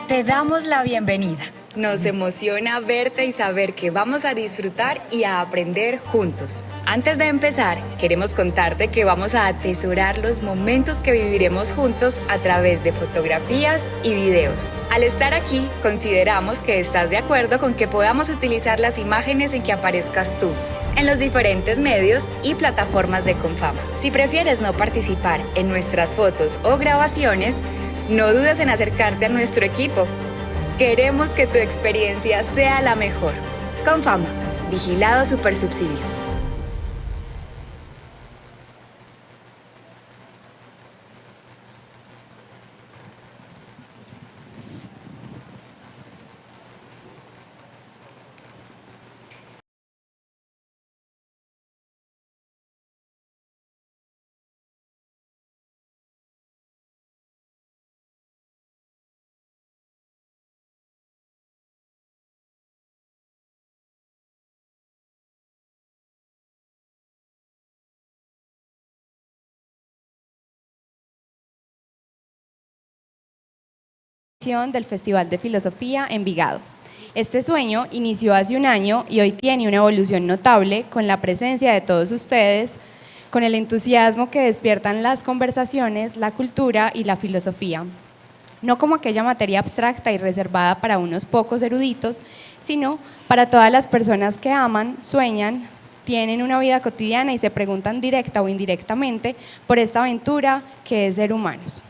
Te damos la bienvenida. Nos emociona verte y saber que vamos a disfrutar y a aprender juntos. Antes de empezar, queremos contarte que vamos a atesorar los momentos que viviremos juntos a través de fotografías y videos. Al estar aquí, consideramos que estás de acuerdo con que podamos utilizar las imágenes en que aparezcas tú en los diferentes medios y plataformas de Confama. Si prefieres no participar en nuestras fotos o grabaciones, no dudes en acercarte a nuestro equipo. Queremos que tu experiencia sea la mejor. Confama, Vigilado Supersubsidio. Del Festival de Filosofía Envigado. Este sueño inició hace un año y hoy tiene una evolución notable con la presencia de todos ustedes, con el entusiasmo que despiertan las conversaciones, la cultura y la filosofía. No como aquella materia abstracta y reservada para unos pocos eruditos, sino para todas las personas que aman, sueñan, tienen una vida cotidiana y se preguntan directa o indirectamente por esta aventura que es ser humanos.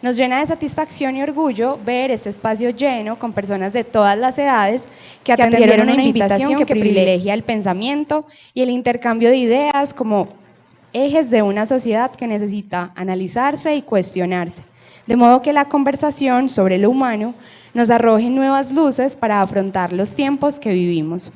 Nos llena de satisfacción y orgullo ver este espacio lleno con personas de todas las edades que atendieron una invitación que privilegia el pensamiento y el intercambio de ideas como ejes de una sociedad que necesita analizarse y cuestionarse, de modo que la conversación sobre lo humano nos arroje nuevas luces para afrontar los tiempos que vivimos.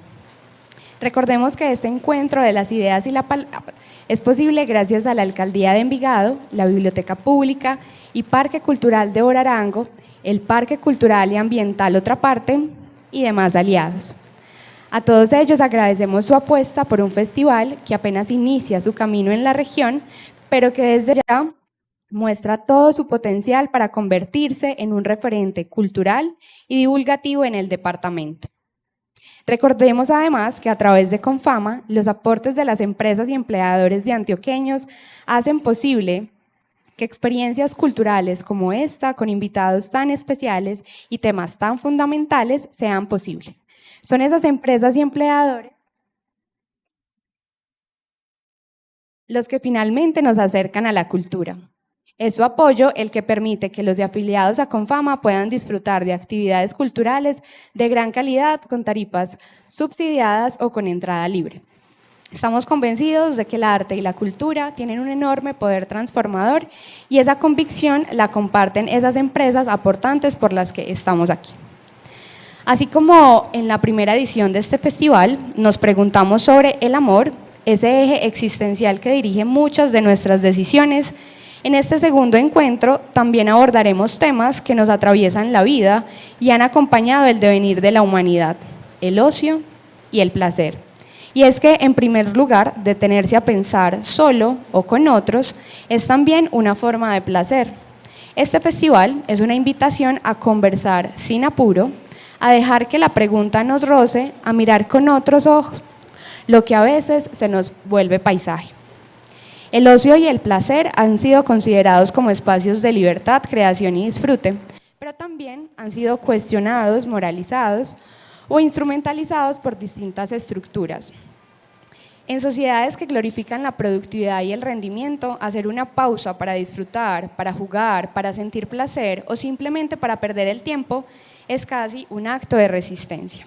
Recordemos que este encuentro de las ideas y la palabra es posible gracias a la Alcaldía de Envigado, la Biblioteca Pública y Parque Cultural de Orarango, el Parque Cultural y Ambiental Otra Parte y demás aliados. A todos ellos agradecemos su apuesta por un festival que apenas inicia su camino en la región, pero que desde ya muestra todo su potencial para convertirse en un referente cultural y divulgativo en el departamento. Recordemos además que a través de Confama, los aportes de las empresas y empleadores de antioqueños hacen posible que experiencias culturales como esta, con invitados tan especiales y temas tan fundamentales, sean posibles. Son esas empresas y empleadores los que finalmente nos acercan a la cultura. Es su apoyo el que permite que los afiliados a Confama puedan disfrutar de actividades culturales de gran calidad con tarifas subsidiadas o con entrada libre. Estamos convencidos de que el arte y la cultura tienen un enorme poder transformador y esa convicción la comparten esas empresas aportantes por las que estamos aquí. Así como en la primera edición de este festival nos preguntamos sobre el amor, ese eje existencial que dirige muchas de nuestras decisiones, en este segundo encuentro también abordaremos temas que nos atraviesan la vida y han acompañado el devenir de la humanidad, el ocio y el placer. Y es que, en primer lugar, detenerse a pensar solo o con otros es también una forma de placer. Este festival es una invitación a conversar sin apuro, a dejar que la pregunta nos roce, a mirar con otros ojos, lo que a veces se nos vuelve paisaje. El ocio y el placer han sido considerados como espacios de libertad, creación y disfrute, pero también han sido cuestionados, moralizados o instrumentalizados por distintas estructuras. En sociedades que glorifican la productividad y el rendimiento, hacer una pausa para disfrutar, para jugar, para sentir placer o simplemente para perder el tiempo es casi un acto de resistencia.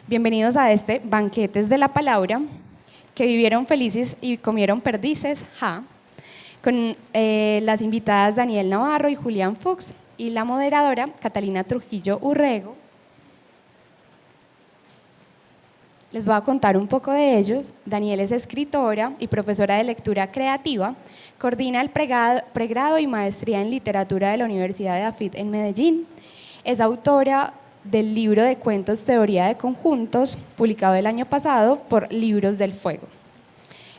Bienvenidos a este Banquetes de la Palabra, que vivieron felices y comieron perdices, con las invitadas Daniel Navarro y Julián Fuchs y la moderadora Catalina Trujillo Urrego. Les voy a contar un poco de ellos. Daniel es escritora y profesora de lectura creativa, coordina el pregrado y maestría en literatura de la Universidad de AFIT en Medellín, es autora del libro de cuentos Teoría de Conjuntos, publicado el año pasado por Libros del Fuego.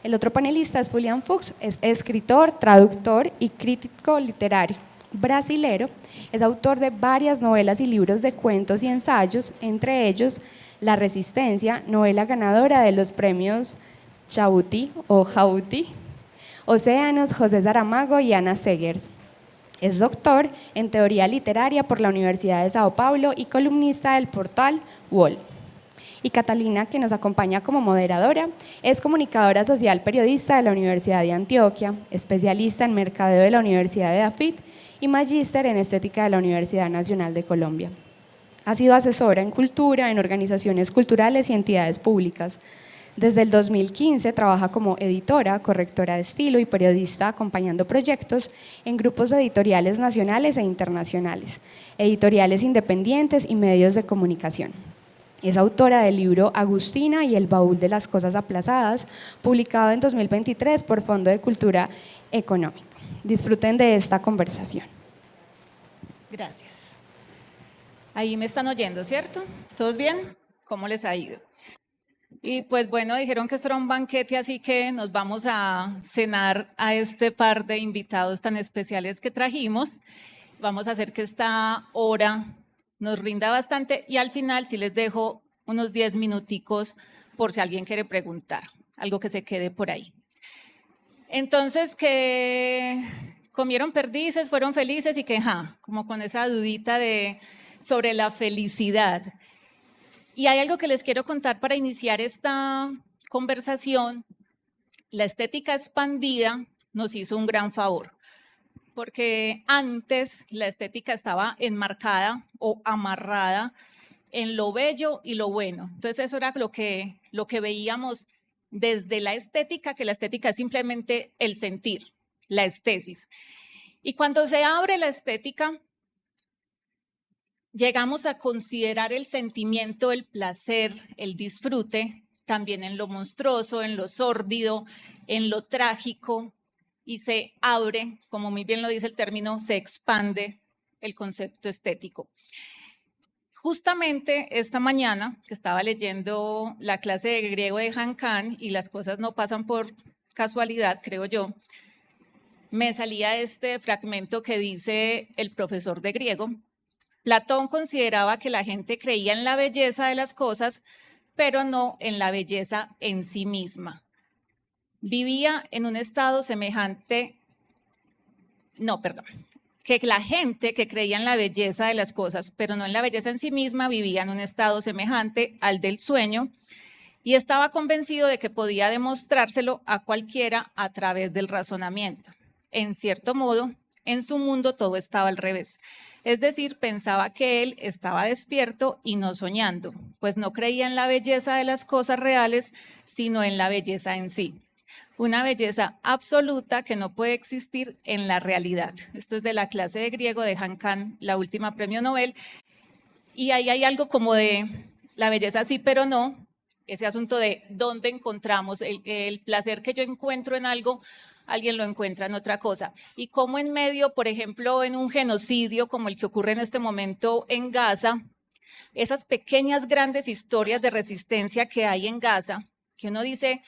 El otro panelista es Julián Fuchs, es escritor, traductor y crítico literario. brasilero, es autor de varias novelas y libros de cuentos y ensayos, entre ellos La Resistencia, novela ganadora de los premios Chabuti o Jauti, Océanos, José Saramago y Ana Segers. Es doctor en teoría literaria por la Universidad de Sao Paulo y columnista del portal UOL. Y Catalina, que nos acompaña como moderadora, es comunicadora social periodista de la Universidad de Antioquia, especialista en mercadeo de la Universidad de AFIT y magíster en estética de la Universidad Nacional de Colombia. Ha sido asesora en cultura, en organizaciones culturales y entidades públicas. Desde el 2015 trabaja como editora, correctora de estilo y periodista acompañando proyectos en grupos editoriales nacionales e internacionales, editoriales independientes y medios de comunicación. Es autora del libro Agustina y el baúl de las cosas aplazadas, publicado en 2023 por Fondo de Cultura Económico. Disfruten de esta conversación. Gracias. Ahí me están oyendo, ¿cierto? ¿Todos bien? ¿Cómo les ha ido? Y pues bueno, dijeron que esto era un banquete, así que nos vamos a cenar a este par de invitados tan especiales que trajimos. Vamos a hacer que esta hora nos rinda bastante y al final sí les dejo unos 10 minuticos por si alguien quiere preguntar, algo que se quede por ahí. Entonces, que comieron perdices, fueron felices y que, como con esa dudita sobre la felicidad. Y hay algo que les quiero contar para iniciar esta conversación. La estética expandida nos hizo un gran favor, porque antes la estética estaba enmarcada o amarrada en lo bello y lo bueno. Entonces eso era lo que veíamos desde la estética, que la estética es simplemente el sentir, la estesis. Y cuando se abre la estética, llegamos a considerar el sentimiento, el placer, el disfrute, también en lo monstruoso, en lo sórdido, en lo trágico, y se abre, como muy bien lo dice el término, se expande el concepto estético. Justamente esta mañana, que estaba leyendo la clase de griego de Han Kang, y las cosas no pasan por casualidad, creo yo, me salía este fragmento que dice el profesor de griego. Platón consideraba que la gente creía en la belleza de las cosas, pero no en la belleza en sí misma. Vivía en un estado semejante, que la gente que creía en la belleza de las cosas, pero no en la belleza en sí misma, vivía en un estado semejante al del sueño y estaba convencido de que podía demostrárselo a cualquiera a través del razonamiento. En cierto modo, en su mundo todo estaba al revés. Es decir, pensaba que él estaba despierto y no soñando, pues no creía en la belleza de las cosas reales, sino en la belleza en sí. Una belleza absoluta que no puede existir en la realidad. Esto es de la clase de griego de Han Kang, la última premio Nobel. Y ahí hay algo como de la belleza sí, pero no. Ese asunto de dónde encontramos el placer que yo encuentro en algo, alguien lo encuentra en otra cosa. Y cómo en medio, por ejemplo, en un genocidio como el que ocurre en este momento en Gaza, esas pequeñas, grandes historias de resistencia que hay en Gaza, que uno dice,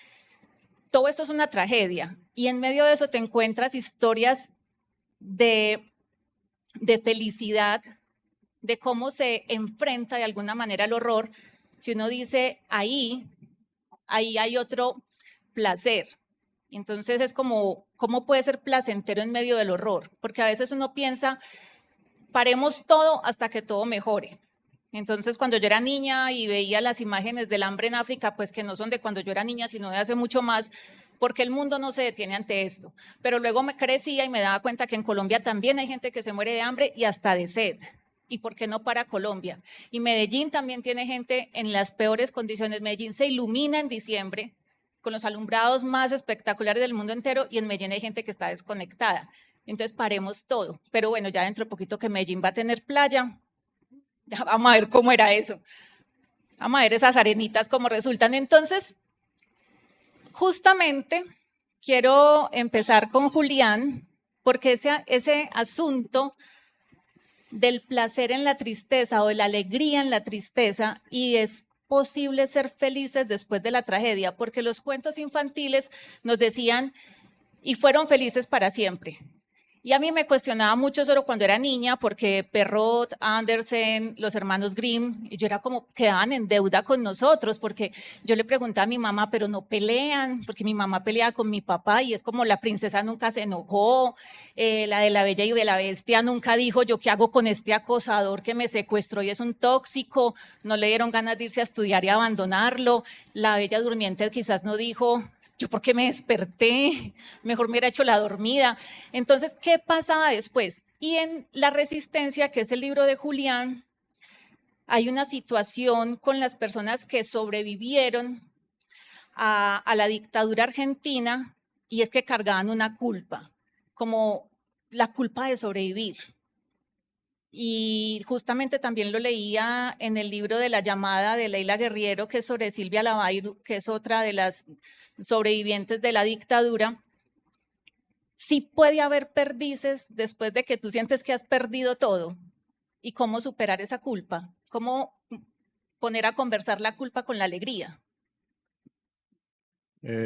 todo esto es una tragedia, y en medio de eso te encuentras historias de felicidad, de cómo se enfrenta de alguna manera el horror, que uno dice, ahí hay otro placer. Entonces es como, ¿cómo puede ser placentero en medio del horror? Porque a veces uno piensa, paremos todo hasta que todo mejore. Entonces, cuando yo era niña y veía las imágenes del hambre en África, pues que no son de cuando yo era niña, sino de hace mucho más, porque el mundo no se detiene ante esto. Pero luego me crecía y me daba cuenta que en Colombia también hay gente que se muere de hambre y hasta de sed. ¿Y por qué no para Colombia? Y Medellín también tiene gente en las peores condiciones. Medellín se ilumina en diciembre con los alumbrados más espectaculares del mundo entero y en Medellín hay gente que está desconectada. Entonces, paremos todo. Pero bueno, ya dentro de poquito que Medellín va a tener playa, ya vamos a ver cómo era eso. Vamos a ver esas arenitas cómo resultan. Entonces, justamente quiero empezar con Julián, porque ese asunto del placer en la tristeza o de la alegría en la tristeza, y es posible ser felices después de la tragedia, porque los cuentos infantiles nos decían, y fueron felices para siempre. Y a mí me cuestionaba mucho solo cuando era niña, porque Perrault, Andersen, los hermanos Grimm, y yo era como, quedaban en deuda con nosotros, porque yo le preguntaba a mi mamá, pero no pelean, porque mi mamá peleaba con mi papá, y es como la princesa nunca se enojó, la de la Bella y de la Bestia nunca dijo, yo qué hago con este acosador que me secuestró y es un tóxico, no le dieron ganas de irse a estudiar y abandonarlo, la Bella Durmiente quizás no dijo, yo por qué me desperté, mejor me hubiera hecho la dormida. Entonces, ¿qué pasaba después? Y en La Resistencia, que es el libro de Julián, hay una situación con las personas que sobrevivieron a la dictadura argentina, y es que cargaban una culpa, como la culpa de sobrevivir. Y justamente también lo leía en el libro de La llamada de Leila Guerriero, que es sobre Silvia Lavairu, que es otra de las sobrevivientes de la dictadura. Sí puede haber perdices después de que tú sientes que has perdido todo. ¿Y cómo superar esa culpa? ¿Cómo poner a conversar la culpa con la alegría?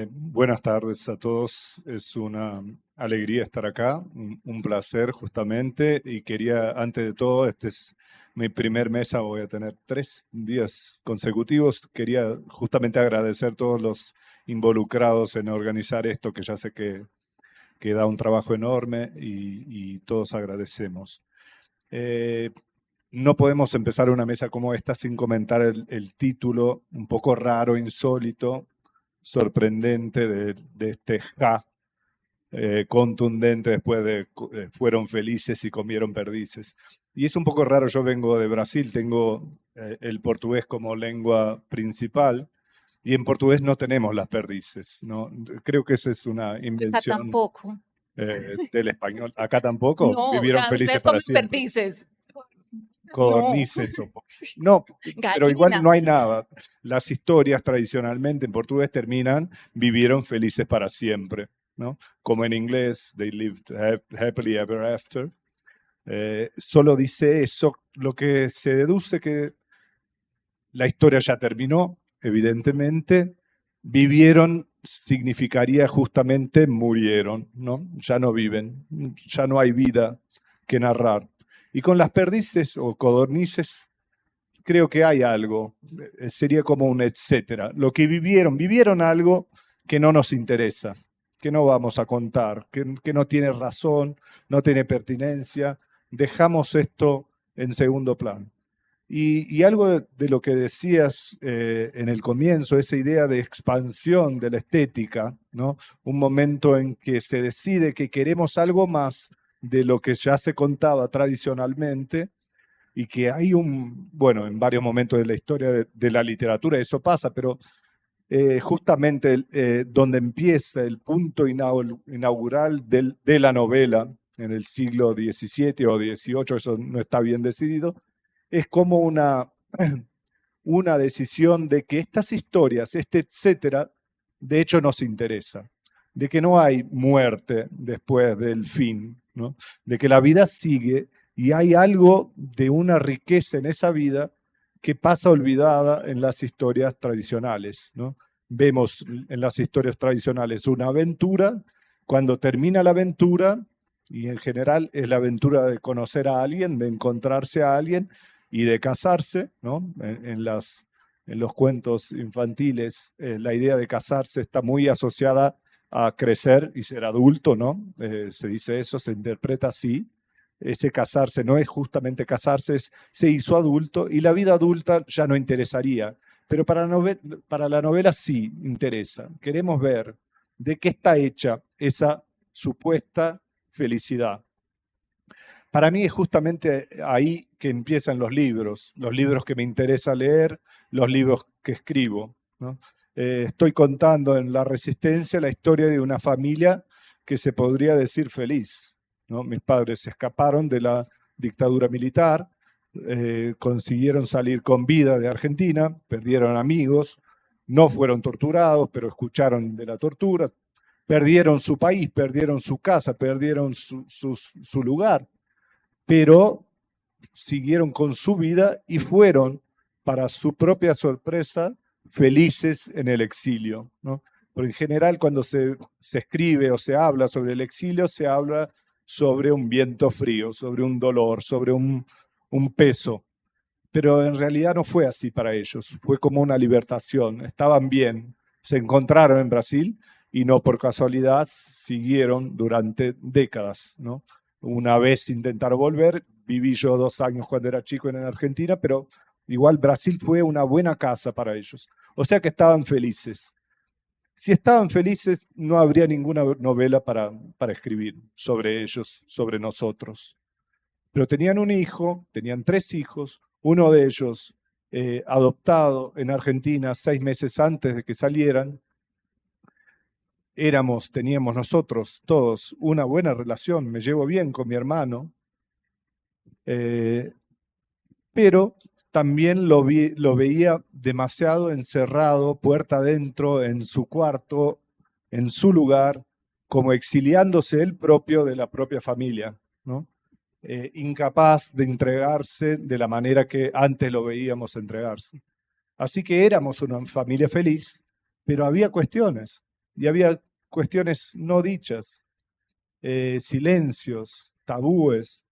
Buenas tardes a todos. Es una alegría estar acá, un placer justamente. Y quería, antes de todo, este es mi primer mesa, voy a tener 3 días consecutivos. Quería justamente agradecer a todos los involucrados en organizar esto, que ya sé que da un trabajo enorme y todos agradecemos. No podemos empezar una mesa como esta sin comentar el título un poco raro, insólito, sorprendente de este ja contundente después de fueron felices y comieron perdices. Y es un poco raro, yo vengo de Brasil, tengo el portugués como lengua principal y en portugués no tenemos las perdices, ¿no? Creo que esa es una Acá invención tampoco. del español. Acá tampoco, No, vivieron o sea, felices ustedes para comen siempre. perdices. Codornices no, pero igual Gallina. no hay nada. Las historias tradicionalmente en portugués terminan vivieron felices para siempre, ¿no? Como en inglés, they lived happily ever after. Solo dice eso, lo que se deduce que la historia ya terminó, evidentemente. Vivieron significaría justamente murieron, ¿no? Ya no viven, ya no hay vida que narrar. Y con las perdices o codornices creo que hay algo, sería como un etcétera. Lo que vivieron algo que no nos interesa, que no vamos a contar, que no tiene razón, no tiene pertinencia. Dejamos esto en segundo plano. Y algo de lo que decías en el comienzo, esa idea de expansión de la estética, ¿no? Un momento en que se decide que queremos algo más de lo que ya se contaba tradicionalmente y que hay bueno, en varios momentos de la historia de la literatura eso pasa, pero justamente donde empieza el punto inaugural de la novela en el siglo XVII o XVIII, eso no está bien decidido, es como una decisión de que estas historias, este etcétera, de hecho nos interesa, de que no hay muerte después del fin, ¿no? De que la vida sigue y hay algo de una riqueza en esa vida que pasa olvidada en las historias tradicionales, ¿no? Vemos en las historias tradicionales una aventura, cuando termina la aventura, y en general es la aventura de conocer a alguien, de encontrarse a alguien y de casarse, ¿no? En los cuentos infantiles la idea de casarse está muy asociada a crecer y ser adulto, ¿no? Se dice eso, se interpreta así. Ese casarse no es justamente casarse, se hizo adulto y la vida adulta ya no interesaría. Pero para la novela sí interesa. Queremos ver de qué está hecha esa supuesta felicidad. Para mí es justamente ahí que empiezan los libros que me interesa leer, los libros que escribo, ¿no? Estoy contando en La Resistencia la historia de una familia que se podría decir feliz, ¿no? Mis padres se escaparon de la dictadura militar, consiguieron salir con vida de Argentina, perdieron amigos, no fueron torturados, pero escucharon de la tortura, perdieron su país, perdieron su casa, perdieron su lugar, pero siguieron con su vida y fueron, para su propia sorpresa, felices en el exilio, ¿no? Porque en general cuando se escribe o se habla sobre el exilio, se habla sobre un viento frío, sobre un dolor, sobre un peso. Pero en realidad no fue así para ellos, fue como una libertación, estaban bien, se encontraron en Brasil y no por casualidad siguieron durante décadas, ¿no? Una vez intentaron volver, viví yo 2 años cuando era chico en Argentina, pero igual Brasil fue una buena casa para ellos. O sea que estaban felices. Si estaban felices, no habría ninguna novela para escribir sobre ellos, sobre nosotros. Pero tenían un hijo, tenían 3 hijos, uno de ellos adoptado en Argentina 6 meses antes de que salieran. Teníamos nosotros todos una buena relación, me llevo bien con mi hermano, pero también lo veía demasiado encerrado, puerta adentro, en su cuarto, en su lugar, como exiliándose él propio de la propia familia, ¿no? Incapaz de entregarse de la manera que antes lo veíamos entregarse. Así que éramos una familia feliz, pero había cuestiones, y había cuestiones no dichas, silencios, tabúes,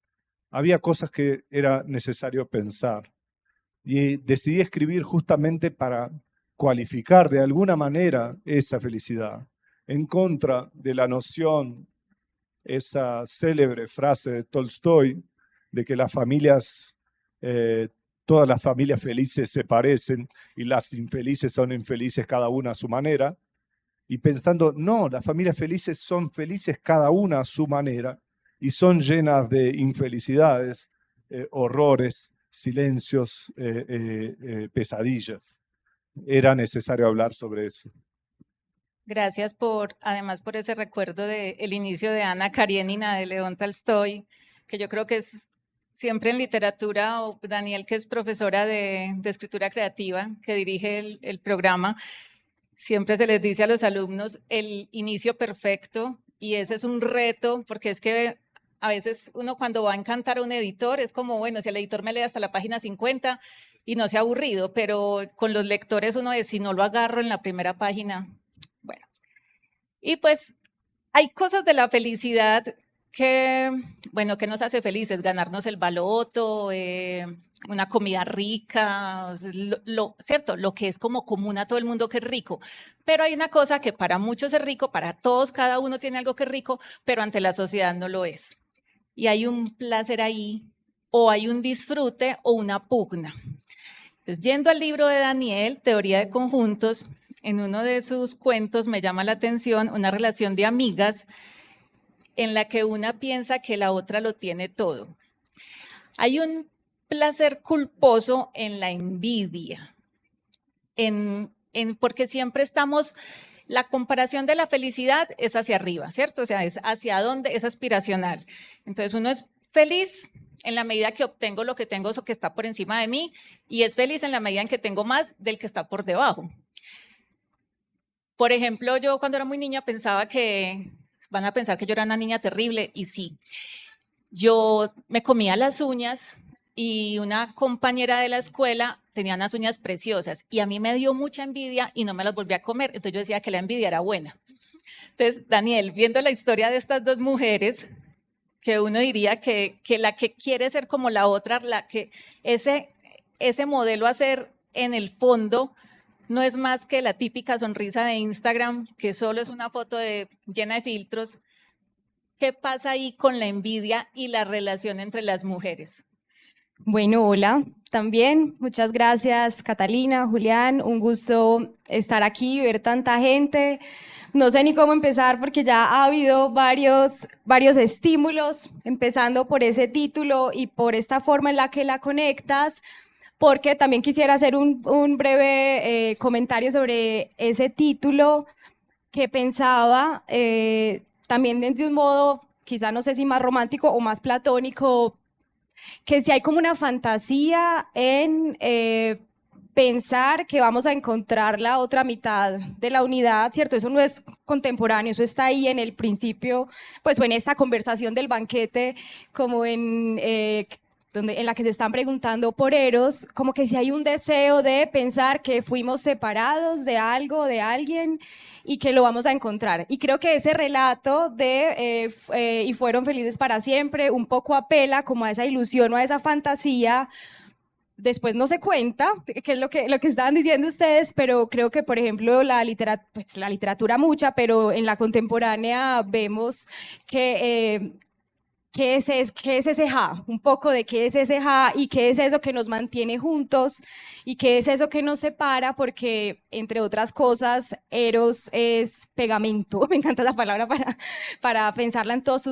había cosas que era necesario pensar. Y decidí escribir justamente para cualificar de alguna manera esa felicidad, en contra de la noción, esa célebre frase de Tolstoy, de que las familias, todas las familias felices se parecen y las infelices son infelices cada una a su manera, y pensando, no, las familias felices son felices cada una a su manera y son llenas de infelicidades, horrores, silencios, pesadillas. Era necesario hablar sobre eso. Gracias además por ese recuerdo del inicio de Ana Karenina de León Tolstoy, que yo creo que es siempre en literatura, o Daniel, que es profesora de escritura creativa, que dirige el programa, siempre se les dice a los alumnos el inicio perfecto, y ese es un reto, porque es que a veces uno cuando va a encantar a un editor es como, bueno, si el editor me lee hasta la página 50 y no se ha aburrido, pero con los lectores uno es, si no lo agarro en la primera página, bueno. Y pues hay cosas de la felicidad que nos hace felices, ganarnos el baloto, una comida rica, ¿cierto? Lo que es como común a todo el mundo que es rico. Pero hay una cosa que para muchos es rico, para todos, cada uno tiene algo que es rico, pero ante la sociedad no lo es. Y hay un placer ahí, o hay un disfrute o una pugna. Entonces, yendo al libro de Daniel, Teoría de Conjuntos, en uno de sus cuentos me llama la atención una relación de amigas en la que una piensa que la otra lo tiene todo. Hay un placer culposo en la envidia, porque siempre estamos, la comparación de la felicidad es hacia arriba, ¿cierto? O sea, es hacia dónde, es aspiracional. Entonces uno es feliz en la medida que obtengo lo que tengo, eso que está por encima de mí, y es feliz en la medida en que tengo más del que está por debajo. Por ejemplo, yo cuando era muy niña pensaba que van a pensar que yo era una niña terrible, y sí. Yo me comía las uñas y una compañera de la escuela tenía unas uñas preciosas y a mí me dio mucha envidia y no me las volví a comer. Entonces yo decía que la envidia era buena. Entonces, Daniel, viendo la historia de estas dos mujeres, que uno diría que la que quiere ser como la otra, la que ese modelo a ser en el fondo no es más que la típica sonrisa de Instagram, que solo es una foto llena de filtros. ¿Qué pasa ahí con la envidia y la relación entre las mujeres? Bueno, hola, también muchas gracias Catalina, Julián, un gusto estar aquí, ver tanta gente. No sé ni cómo empezar porque ya ha habido varios estímulos, empezando por ese título y por esta forma en la que la conectas, porque también quisiera hacer un breve comentario sobre ese título que pensaba también desde un modo, quizá no sé si más romántico o más platónico, que si hay como una fantasía en pensar que vamos a encontrar la otra mitad de la unidad, ¿cierto? Eso no es contemporáneo, eso está ahí en el principio, pues o en esta conversación del banquete, como en en la que se están preguntando por Eros, como que si hay un deseo de pensar que fuimos separados de algo, de alguien, y que lo vamos a encontrar. Y creo que ese relato de y fueron felices para siempre, un poco apela como a esa ilusión o a esa fantasía. Después no se cuenta, que es lo que estaban diciendo ustedes, pero creo que, por ejemplo, la literatura mucha, pero en la contemporánea vemos que ¿qué es ese ja? Un poco de qué es ese ja y qué es eso que nos mantiene juntos y qué es eso que nos separa, porque, entre otras cosas, Eros es pegamento. Me encanta la palabra para pensarla en todas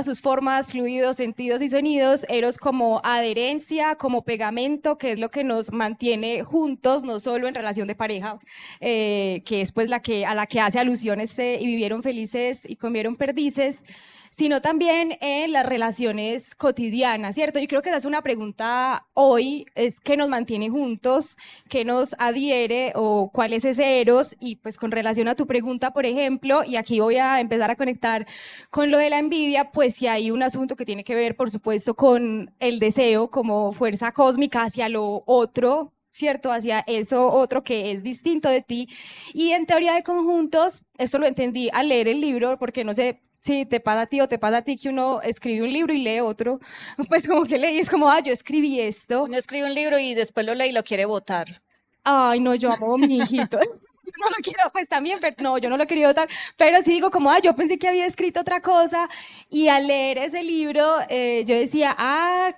sus formas, fluidos, sentidos y sonidos. Eros como adherencia, como pegamento, que es lo que nos mantiene juntos, no solo en relación de pareja, que es pues a la que hace alusión y vivieron felices y comieron perdices, sino también en las relaciones cotidianas, ¿cierto? Y creo que esa es una pregunta hoy, es qué nos mantiene juntos, qué nos adhiere o cuál es ese Eros. Y pues con relación a tu pregunta, por ejemplo, y aquí voy a empezar a conectar con lo de la envidia, pues sí hay un asunto que tiene que ver, por supuesto, con el deseo como fuerza cósmica hacia lo otro, ¿cierto? Hacia eso otro que es distinto de ti. Y en teoría de conjuntos, eso lo entendí al leer el libro, porque no sé si te pasa a ti o te pasa a ti que uno escribe un libro y lee otro, pues como que leí, es como, yo escribí esto. Uno escribe un libro y después lo lee y lo quiere votar. Ay, no, yo amo a mi hijito. Yo no lo quiero, pues también, pero no, yo no lo quería votar, pero sí digo como, yo pensé que había escrito otra cosa, y al leer ese libro, yo decía,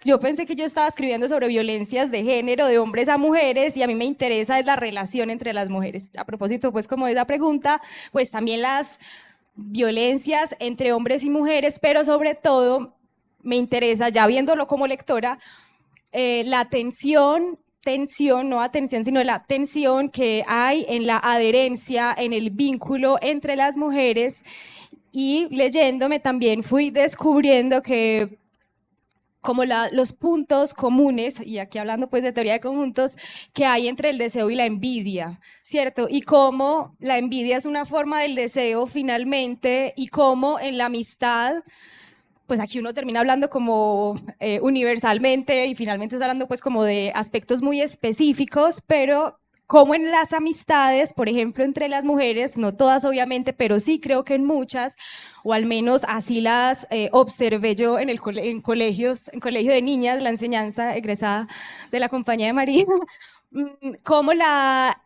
yo pensé que yo estaba escribiendo sobre violencias de género, de hombres a mujeres, y a mí me interesa es la relación entre las mujeres. A propósito, pues como esa pregunta, pues también las violencias entre hombres y mujeres, pero sobre todo me interesa, ya viéndolo como lectora, la tensión, no atención, sino la tensión que hay en la adherencia, en el vínculo entre las mujeres. Y leyéndome también fui descubriendo que como los puntos comunes, y aquí hablando pues de teoría de conjuntos, que hay entre el deseo y la envidia, ¿cierto? Y cómo la envidia es una forma del deseo finalmente, y cómo en la amistad, pues aquí uno termina hablando como universalmente, y finalmente está hablando pues como de aspectos muy específicos, pero como en las amistades, por ejemplo, entre las mujeres, no todas obviamente, pero sí creo que en muchas, o al menos así las observé yo en colegio de niñas, la enseñanza egresada de la Compañía de María, como la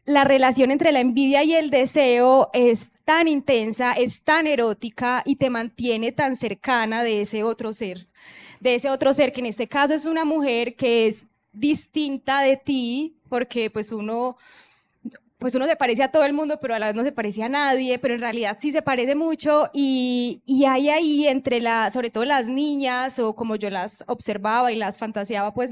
relación entre la envidia y el deseo es tan intensa, es tan erótica y te mantiene tan cercana de ese otro ser, que en este caso es una mujer que es distinta de ti, porque pues uno se parece a todo el mundo, pero a la vez no se parece a nadie, pero en realidad sí se parece mucho, y hay ahí entre sobre todo las niñas, o como yo las observaba y las fantaseaba pues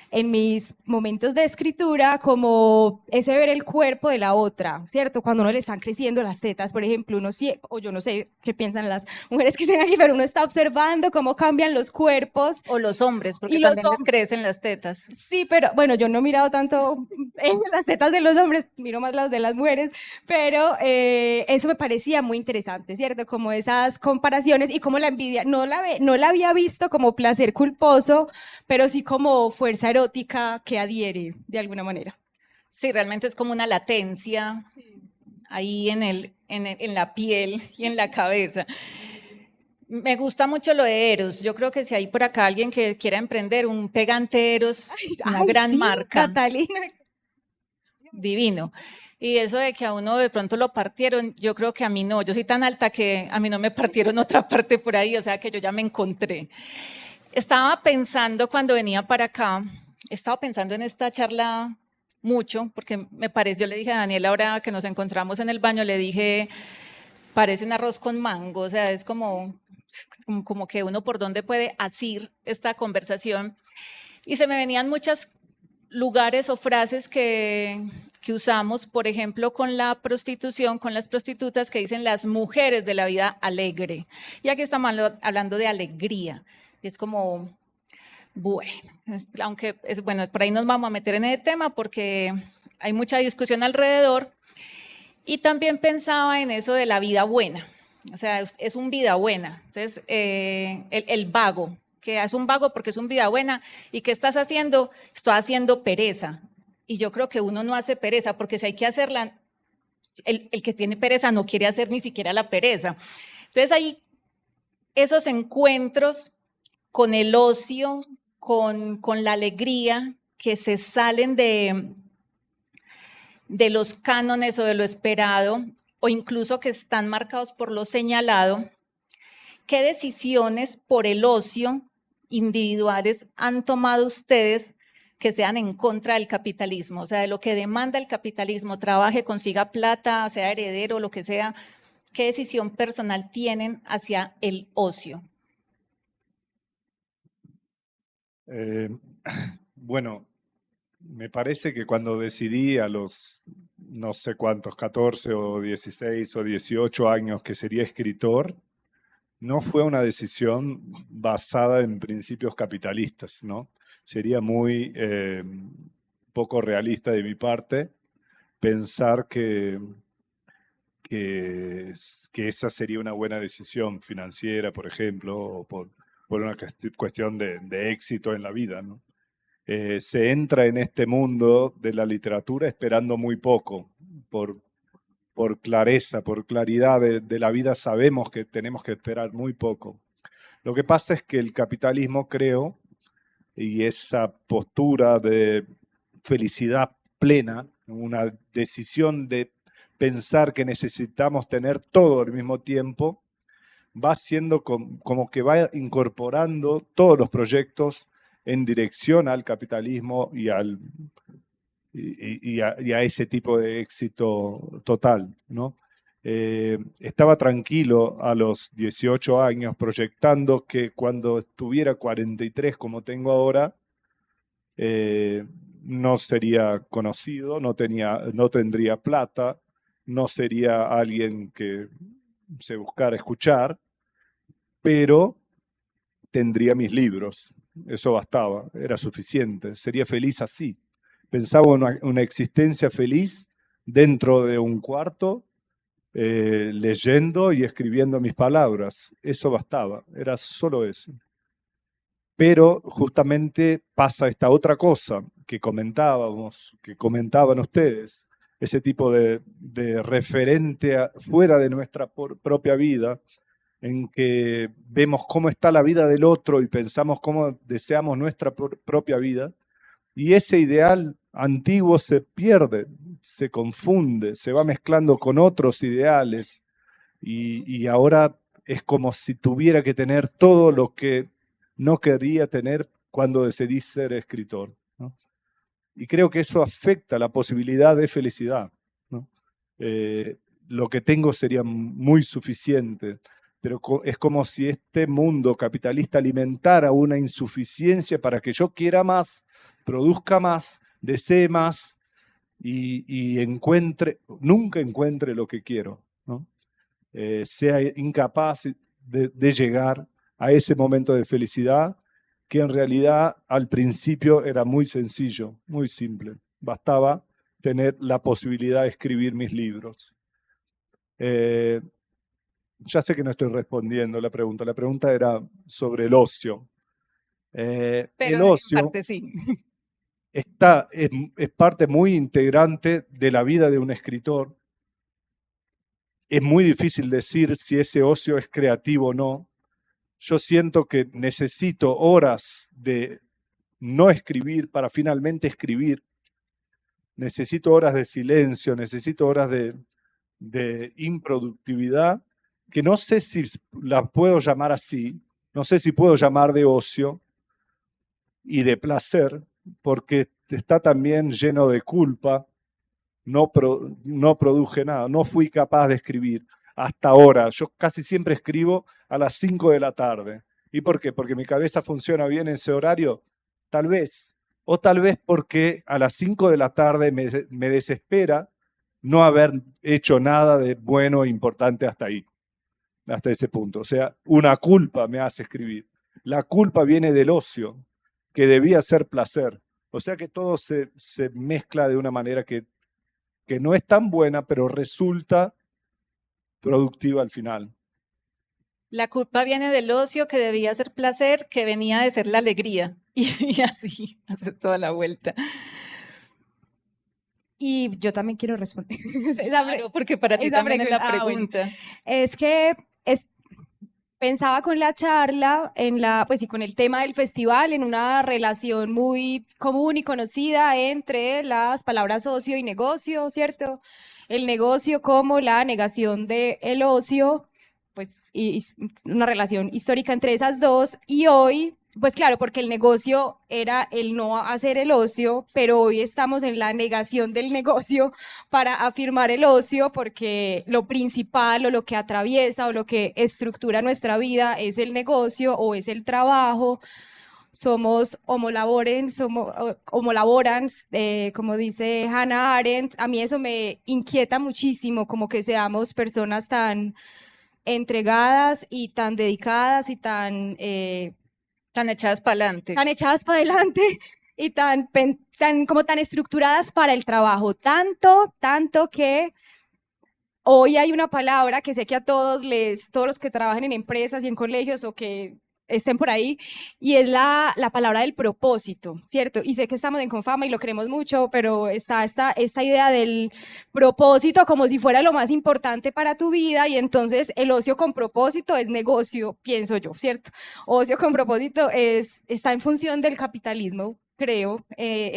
en mis momentos de escritura, como ese ver el cuerpo de la otra, ¿cierto? Cuando uno le están creciendo las tetas, por ejemplo, o yo no sé qué piensan las mujeres que estén aquí, pero uno está observando cómo cambian los cuerpos. O los hombres, porque también les crecen las tetas. Sí, pero bueno, yo no he mirado tanto en las tetas de los hombres, miro más las de las mujeres, pero eso me parecía muy interesante, ¿cierto? Como esas comparaciones, y como la envidia, no la había visto como placer culposo, pero sí como fuerza erótica que adhiere de alguna manera. Sí, realmente es como una latencia ahí en la piel y en la cabeza. Me gusta mucho lo de Eros. Yo creo que si hay por acá alguien que quiera emprender un pegante Eros, una gran marca. Catalina. Divino. Y eso de que a uno de pronto lo partieron, yo creo que a mí no. Yo soy tan alta que a mí no me partieron otra parte por ahí, o sea que yo ya me encontré. Estaba pensando cuando venía para acá, estaba pensando en esta charla mucho, porque me parece, yo le dije a Daniela ahora que nos encontramos en el baño, le dije, parece un arroz con mango, o sea, es como que uno por dónde puede asir esta conversación. Y se me venían muchos lugares o frases que usamos, por ejemplo, con la prostitución, con las prostitutas, que dicen las mujeres de la vida alegre. Y aquí estamos hablando de alegría. Y es como, bueno, aunque bueno, por ahí nos vamos a meter en ese tema porque hay mucha discusión alrededor. Y también pensaba en eso de la vida buena. O sea, es un vida buena. Entonces, el vago, que es un vago porque es un vida buena. ¿Y qué estás haciendo? Estoy haciendo pereza. Y yo creo que uno no hace pereza, porque si hay que hacerla, el que tiene pereza no quiere hacer ni siquiera la pereza. Entonces hay esos encuentros con el ocio, con la alegría, que se salen de los cánones o de lo esperado, o incluso que están marcados por lo señalado. ¿Qué decisiones por el ocio individuales han tomado ustedes que sean en contra del capitalismo? O sea, de lo que demanda el capitalismo, trabaje, consiga plata, sea heredero, lo que sea. ¿Qué decisión personal tienen hacia el ocio? Bueno, me parece que cuando decidí a los no sé cuántos, 14 o 16 o 18 años que sería escritor, no fue una decisión basada en principios capitalistas, ¿no? Sería muy poco realista de mi parte pensar que esa sería una buena decisión financiera, por ejemplo, o por una cuestión de éxito en la vida, ¿no? Se entra en este mundo de la literatura esperando muy poco, por clareza, por claridad de la vida sabemos que tenemos que esperar muy poco. Lo que pasa es que el capitalismo, creo, y esa postura de felicidad plena, una decisión de pensar que necesitamos tener todo al mismo tiempo, va siendo como que va incorporando todos los proyectos en dirección al capitalismo y a ese tipo de éxito total, ¿no? Estaba tranquilo a los 18 años proyectando que cuando tuviera 43 como tengo ahora, no sería conocido, no tendría plata, no sería alguien que se buscara escuchar, pero tendría mis libros. Eso bastaba, era suficiente, sería feliz así. Pensaba una existencia feliz dentro de un cuarto, leyendo y escribiendo mis palabras. Eso bastaba, era solo eso. Pero justamente pasa esta otra cosa que comentábamos, que comentaban ustedes, ese tipo de referente fuera de nuestra propia vida, en que vemos cómo está la vida del otro y pensamos cómo deseamos nuestra propia vida, y ese ideal antiguo se pierde, se confunde, se va mezclando con otros ideales, y ahora es como si tuviera que tener todo lo que no quería tener cuando decidí ser escritor, ¿no? Y creo que eso afecta la posibilidad de felicidad, ¿no? Lo que tengo sería muy suficiente, pero es como si este mundo capitalista alimentara una insuficiencia para que yo quiera más, produzca más, desee más y nunca encuentre lo que quiero, ¿no? Sea incapaz de llegar a ese momento de felicidad que en realidad al principio era muy sencillo, muy simple. Bastaba tener la posibilidad de escribir mis libros. Ya sé que no estoy respondiendo la pregunta. La pregunta era sobre el ocio. Pero el ocio en parte sí. es parte muy integrante de la vida de un escritor. Es muy difícil decir si ese ocio es creativo o no. Yo siento que necesito horas de no escribir para finalmente escribir. Necesito horas de silencio, necesito horas de improductividad, que no sé si la puedo llamar así, no sé si puedo llamar de ocio y de placer, porque está también lleno de culpa. No produje nada, no fui capaz de escribir hasta ahora. Yo casi siempre escribo a las 5 de la tarde. ¿Y por qué? ¿Porque mi cabeza funciona bien en ese horario? Tal vez. O tal vez porque a las 5 de la tarde me desespera no haber hecho nada de bueno e importante hasta ahí, hasta ese punto. O sea, una culpa me hace escribir. La culpa viene del ocio, que debía ser placer. O sea que todo se mezcla de una manera que no es tan buena, pero resulta productiva al final. La culpa viene del ocio que debía ser placer, que venía de ser la alegría. Y así, hace toda la vuelta. Y yo también quiero responder. Claro, porque para ti esa también es la bueno. pregunta. Es que pensaba con la charla, pues y con el tema del festival, en una relación muy común y conocida entre las palabras ocio y negocio, ¿cierto? El negocio como la negación del ocio, pues y una relación histórica entre esas dos, y hoy, pues claro, porque el negocio era el no hacer el ocio, pero hoy estamos en la negación del negocio para afirmar el ocio, porque lo principal o lo que atraviesa o lo que estructura nuestra vida es el negocio o es el trabajo. Somos homolaborans, como dice Hannah Arendt. A mí eso me inquieta muchísimo, como que seamos personas tan entregadas y tan dedicadas y Tan echadas para adelante. tan echadas para adelante y como tan estructuradas para el trabajo. Tanto que hoy hay una palabra que sé que a todos los que trabajan en empresas y en colegios o que estén por ahí, y es la palabra del propósito, ¿cierto? Y sé que estamos en Confama y lo queremos mucho, pero está esta idea del propósito como si fuera lo más importante para tu vida, y entonces el ocio con propósito es negocio, pienso yo, ¿cierto? Ocio con propósito está en función del capitalismo, creo,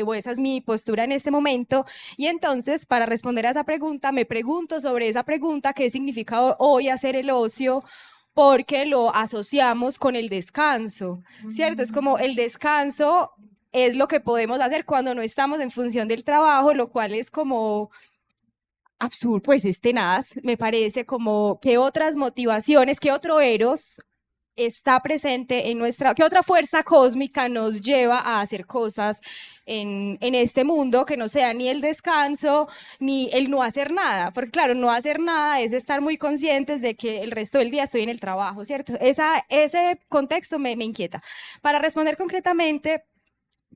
o esa es mi postura en este momento. Y entonces, para responder a esa pregunta, me pregunto sobre esa pregunta, ¿qué significa hoy hacer el ocio? Porque lo asociamos con el descanso, ¿cierto? Es como el descanso es lo que podemos hacer cuando no estamos en función del trabajo, lo cual es como absurdo, pues es tenaz, me parece, como qué otras motivaciones, qué otro eros está presente en qué otra fuerza cósmica nos lleva a hacer cosas en este mundo que no sea ni el descanso ni el no hacer nada, porque claro, no hacer nada es estar muy conscientes de que el resto del día estoy en el trabajo, ¿cierto? Ese contexto me inquieta. Para responder concretamente,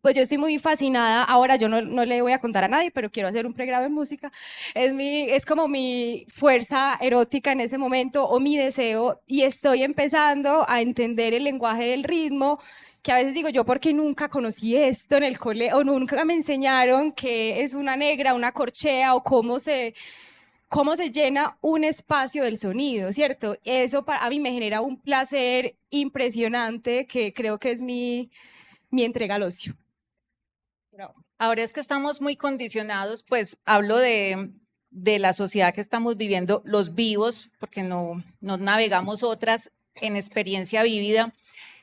pues yo estoy muy fascinada. Ahora yo no le voy a contar a nadie, pero quiero hacer un pregrado en música. Es como mi fuerza erótica en ese momento o mi deseo, y estoy empezando a entender el lenguaje del ritmo, que a veces digo yo, porque nunca conocí esto en el colegio o nunca me enseñaron qué es una negra, una corchea o cómo se llena un espacio del sonido, ¿cierto? Eso a mí me genera un placer impresionante que creo que es mi entrega al ocio. Ahora es que estamos muy condicionados, pues hablo de la sociedad que estamos viviendo, los vivos, porque no navegamos otras en experiencia vívida,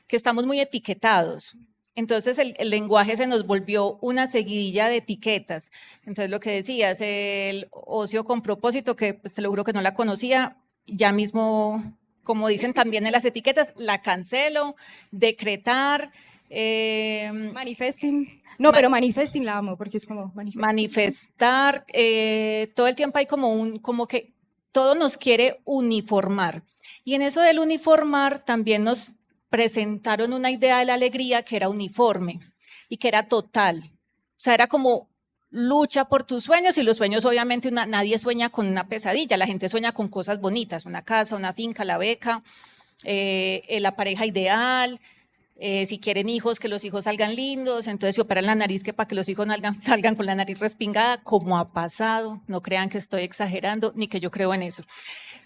que estamos muy etiquetados. Entonces el lenguaje se nos volvió una seguidilla de etiquetas. Entonces lo que decías, el ocio con propósito, que pues, te lo juro que no la conocía, ya mismo, como dicen también en las etiquetas, la cancelo, decretar. Manifesting. No, pero manifesting la amo porque es como manifestar. Todo el tiempo hay como que todo nos quiere uniformar. Y en eso del uniformar también nos presentaron una idea de la alegría que era uniforme y que era total. O sea, era como lucha por tus sueños, y los sueños obviamente nadie sueña con una pesadilla, la gente sueña con cosas bonitas, una casa, una finca, la beca, la pareja ideal. Si quieren hijos, que los hijos salgan lindos, entonces se operan la nariz que para que los hijos salgan con la nariz respingada, como ha pasado, no crean que estoy exagerando, ni que yo creo en eso.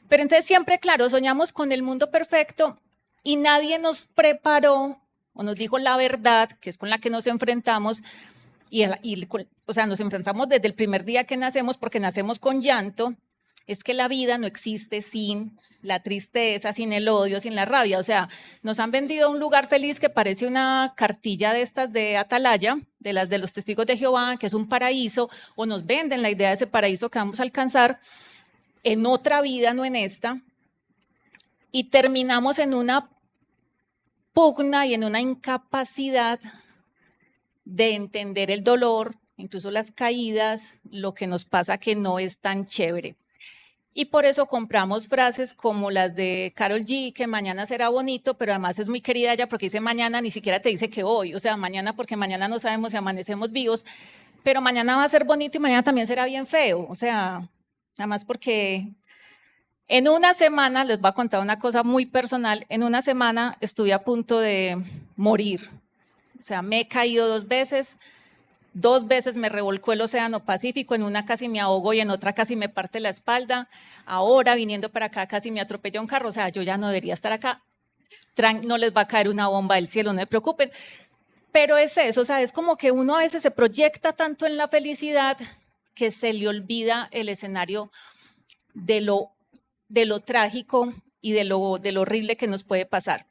Pero entonces siempre, claro, soñamos con el mundo perfecto y nadie nos preparó o nos dijo la verdad, que es con la que nos enfrentamos, o sea, nos enfrentamos desde el primer día que nacemos, porque nacemos con llanto. Es que la vida no existe sin la tristeza, sin el odio, sin la rabia. O sea, nos han vendido un lugar feliz que parece una cartilla de estas de Atalaya, de las de los testigos de Jehová, que es un paraíso, o nos venden la idea de ese paraíso que vamos a alcanzar en otra vida, no en esta, y terminamos en una pugna y en una incapacidad de entender el dolor, incluso las caídas, lo que nos pasa que no es tan chévere. Y por eso compramos frases como las de Karol G, que mañana será bonito, pero además es muy querida ella porque dice mañana, ni siquiera te dice que hoy, o sea, mañana, porque mañana no sabemos si amanecemos vivos, pero mañana va a ser bonito y mañana también será bien feo, o sea, nada más porque En una semana, les voy a contar una cosa muy personal, en una semana estuve a punto de morir. O sea, me he caído 2 veces me revolcó el Océano Pacífico, en una casi me ahogo y en otra casi me parte la espalda. Ahora, viniendo para acá, casi me atropella un carro. O sea, yo ya no debería estar acá. No les va a caer una bomba del cielo, no se preocupen. Pero es eso, o sea, es como que uno a veces se proyecta tanto en la felicidad que se le olvida el escenario de lo trágico y de lo horrible que nos puede pasar.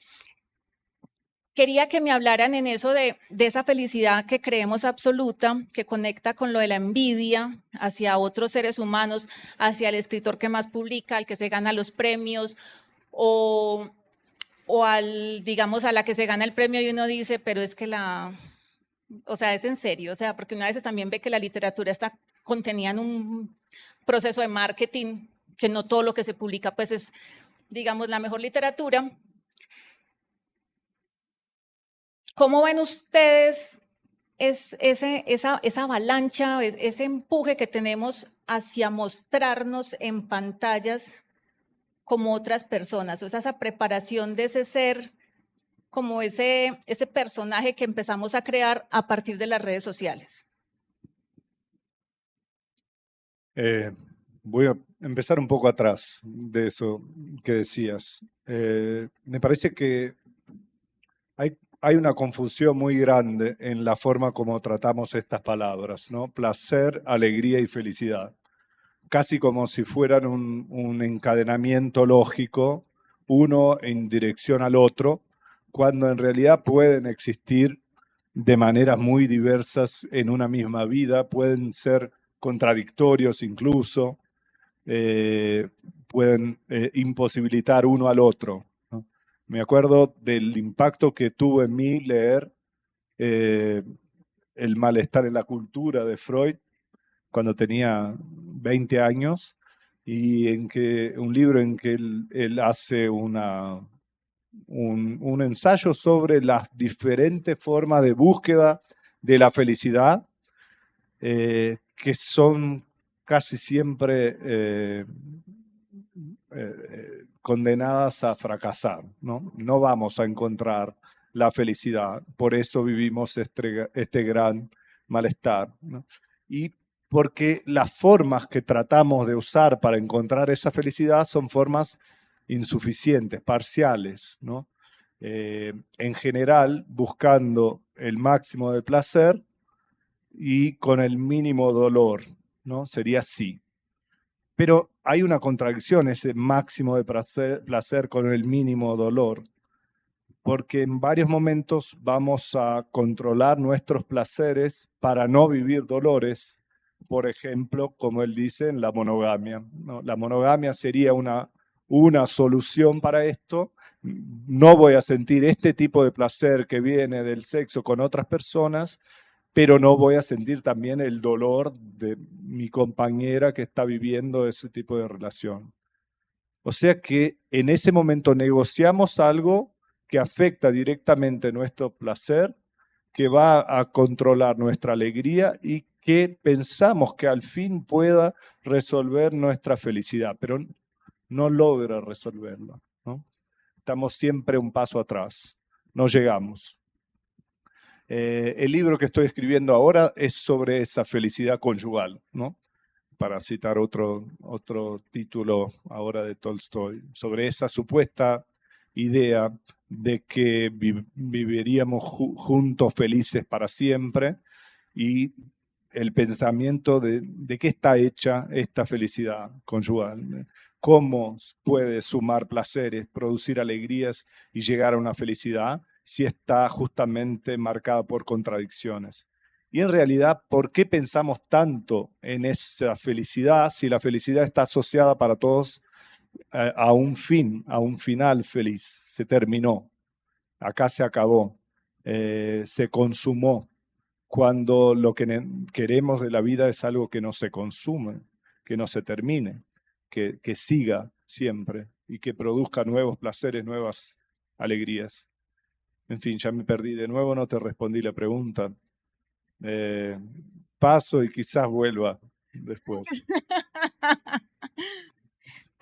Quería que me hablaran en eso de esa felicidad que creemos absoluta, que conecta con lo de la envidia hacia otros seres humanos, hacia el escritor que más publica, al que se gana los premios, o digamos, a la que se gana el premio y uno dice, pero es que o sea, es en serio, o sea, porque una vez también ve que la literatura está contenida en un proceso de marketing, que no todo lo que se publica, pues es, digamos, la mejor literatura. ¿Cómo ven ustedes esa avalancha, ese empuje que tenemos hacia mostrarnos en pantallas como otras personas? O sea, esa preparación de ese ser, como ese personaje que empezamos a crear a partir de las redes sociales. Voy a empezar un poco atrás de eso que decías. Me parece que hay una confusión muy grande en la forma como tratamos estas palabras, ¿no? Placer, alegría y felicidad. Casi como si fueran un encadenamiento lógico, uno en dirección al otro, cuando en realidad pueden existir de maneras muy diversas en una misma vida, pueden ser contradictorios incluso, pueden imposibilitar uno al otro, ¿no? Me acuerdo del impacto que tuvo en mí leer El malestar en la cultura de Freud cuando tenía 20 años, y un libro en que él hace un ensayo sobre las diferentes formas de búsqueda de la felicidad, que son casi siempre condenadas a fracasar, ¿no? No vamos a encontrar la felicidad, por eso vivimos este gran malestar, ¿no? Y porque las formas que tratamos de usar para encontrar esa felicidad son formas insuficientes, parciales, ¿no? En general, buscando el máximo de placer y con el mínimo dolor, ¿no? Sería así. Pero hay una contradicción, ese máximo de placer con el mínimo dolor, porque en varios momentos vamos a controlar nuestros placeres para no vivir dolores. Por ejemplo, como él dice, en la monogamia, ¿no? La monogamia sería una solución para esto. No voy a sentir este tipo de placer que viene del sexo con otras personas, pero no voy a sentir también el dolor de mi compañera que está viviendo ese tipo de relación. O sea que en ese momento negociamos algo que afecta directamente nuestro placer, que va a controlar nuestra alegría y que pensamos que al fin pueda resolver nuestra felicidad, pero no logra resolverlo, ¿no? Estamos siempre un paso atrás, no llegamos. El libro que estoy escribiendo ahora es sobre esa felicidad conyugal, ¿no? Para citar otro título ahora de Tolstoy, sobre esa supuesta idea de que viviríamos juntos felices para siempre, y el pensamiento de qué está hecha esta felicidad conyugal, cómo puede sumar placeres, producir alegrías y llegar a una felicidad si está justamente marcada por contradicciones. Y en realidad, ¿por qué pensamos tanto en esa felicidad si la felicidad está asociada para todos a un fin, a un final feliz? Se terminó, acá se acabó, se consumó, cuando lo que queremos de la vida es algo que no se consume, que no se termine, que siga siempre y que produzca nuevos placeres, nuevas alegrías. En fin, ya me perdí de nuevo, no te respondí la pregunta. Paso y quizás vuelva después.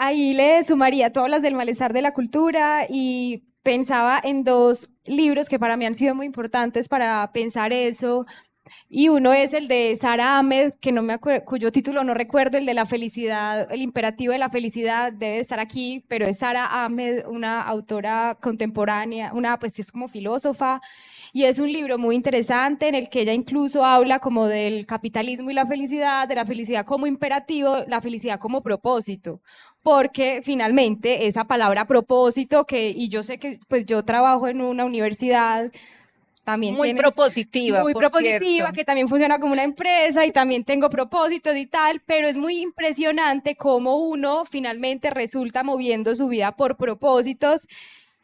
ahí le sumaría, tú hablas del malestar de la cultura y pensaba en dos libros que para mí han sido muy importantes para pensar eso. Y uno es el de Sara Ahmed, que no me cuyo título no recuerdo, el de la felicidad, el imperativo de la felicidad debe estar aquí, pero es Sara Ahmed, una autora contemporánea, una pues es como filósofa, y es un libro muy interesante en el que ella incluso habla como del capitalismo y la felicidad, de la felicidad como imperativo, la felicidad como propósito, porque finalmente esa palabra propósito y yo sé que pues yo trabajo en una universidad, también Muy tienes propositiva, muy por propositiva, cierto. que también funciona como una empresa y también tengo propósitos y tal, pero es muy impresionante cómo uno finalmente resulta moviendo su vida por propósitos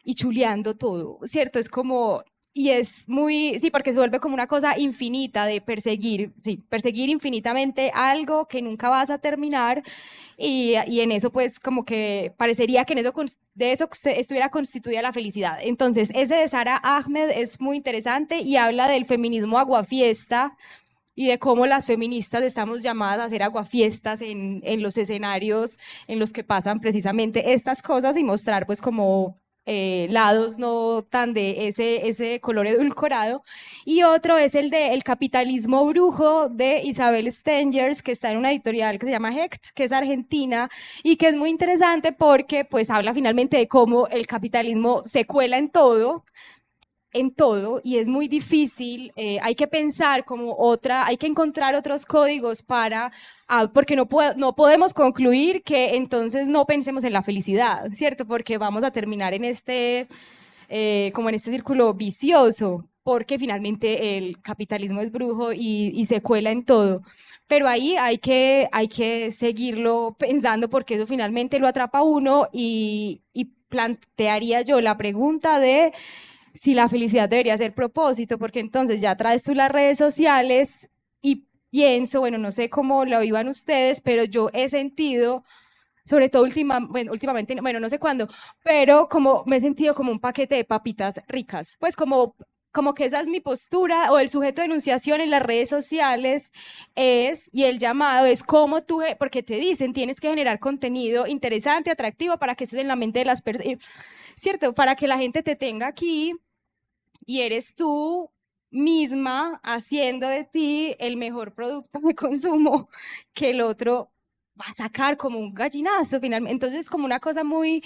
y chuleando todo, ¿cierto? Es como, y es muy, sí, porque se vuelve como una cosa infinita de perseguir, sí, perseguir infinitamente algo que nunca vas a terminar y en eso pues como que parecería que en eso, de eso estuviera constituida la felicidad. Entonces, ese de Sara Ahmed es muy interesante y habla del feminismo aguafiesta y de cómo las feministas estamos llamadas a hacer aguafiestas en los escenarios en los que pasan precisamente estas cosas y mostrar pues como lados no tan de ese color edulcorado. Y otro es el de El capitalismo brujo de Isabel Stengers, que está en una editorial que se llama Hecht, que es argentina, y que es muy interesante porque pues habla finalmente de cómo el capitalismo se cuela en todo y es muy difícil, hay que pensar como hay que encontrar otros códigos porque no podemos concluir que entonces no pensemos en la felicidad, ¿cierto? Porque vamos a terminar como en este círculo vicioso, porque finalmente el capitalismo es brujo y se cuela en todo. Pero ahí hay que seguirlo pensando porque eso finalmente lo atrapa a uno y plantearía yo la pregunta de si la felicidad debería ser propósito, porque entonces ya traes tú las redes sociales y pienso, bueno, no sé cómo lo vivan ustedes, pero yo he sentido, sobre todo últimamente, bueno, no sé cuándo, pero como me he sentido como un paquete de papitas ricas, pues como que esa es mi postura o el sujeto de enunciación en las redes sociales y el llamado es cómo tú, porque te dicen tienes que generar contenido interesante, atractivo para que estés en la mente de las personas, ¿cierto? Para que la gente te tenga aquí y eres tú misma haciendo de ti el mejor producto de consumo que el otro va a sacar como un gallinazo finalmente. Entonces, como una cosa muy,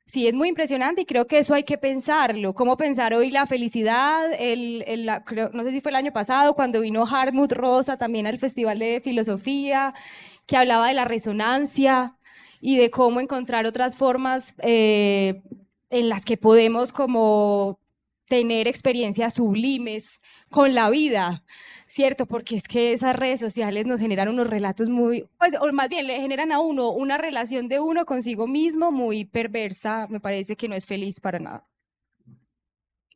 sí, es muy impresionante y creo que eso hay que pensarlo. ¿Cómo pensar hoy la felicidad? No sé si fue el año pasado cuando vino Hartmut Rosa también al Festival de Filosofía, que hablaba de la resonancia y de cómo encontrar otras formas en las que podemos como tener experiencias sublimes con la vida, ¿cierto? Porque es que esas redes sociales nos generan unos relatos muy, pues, o más bien le generan a uno una relación de uno consigo mismo muy perversa, me parece que no es feliz para nada.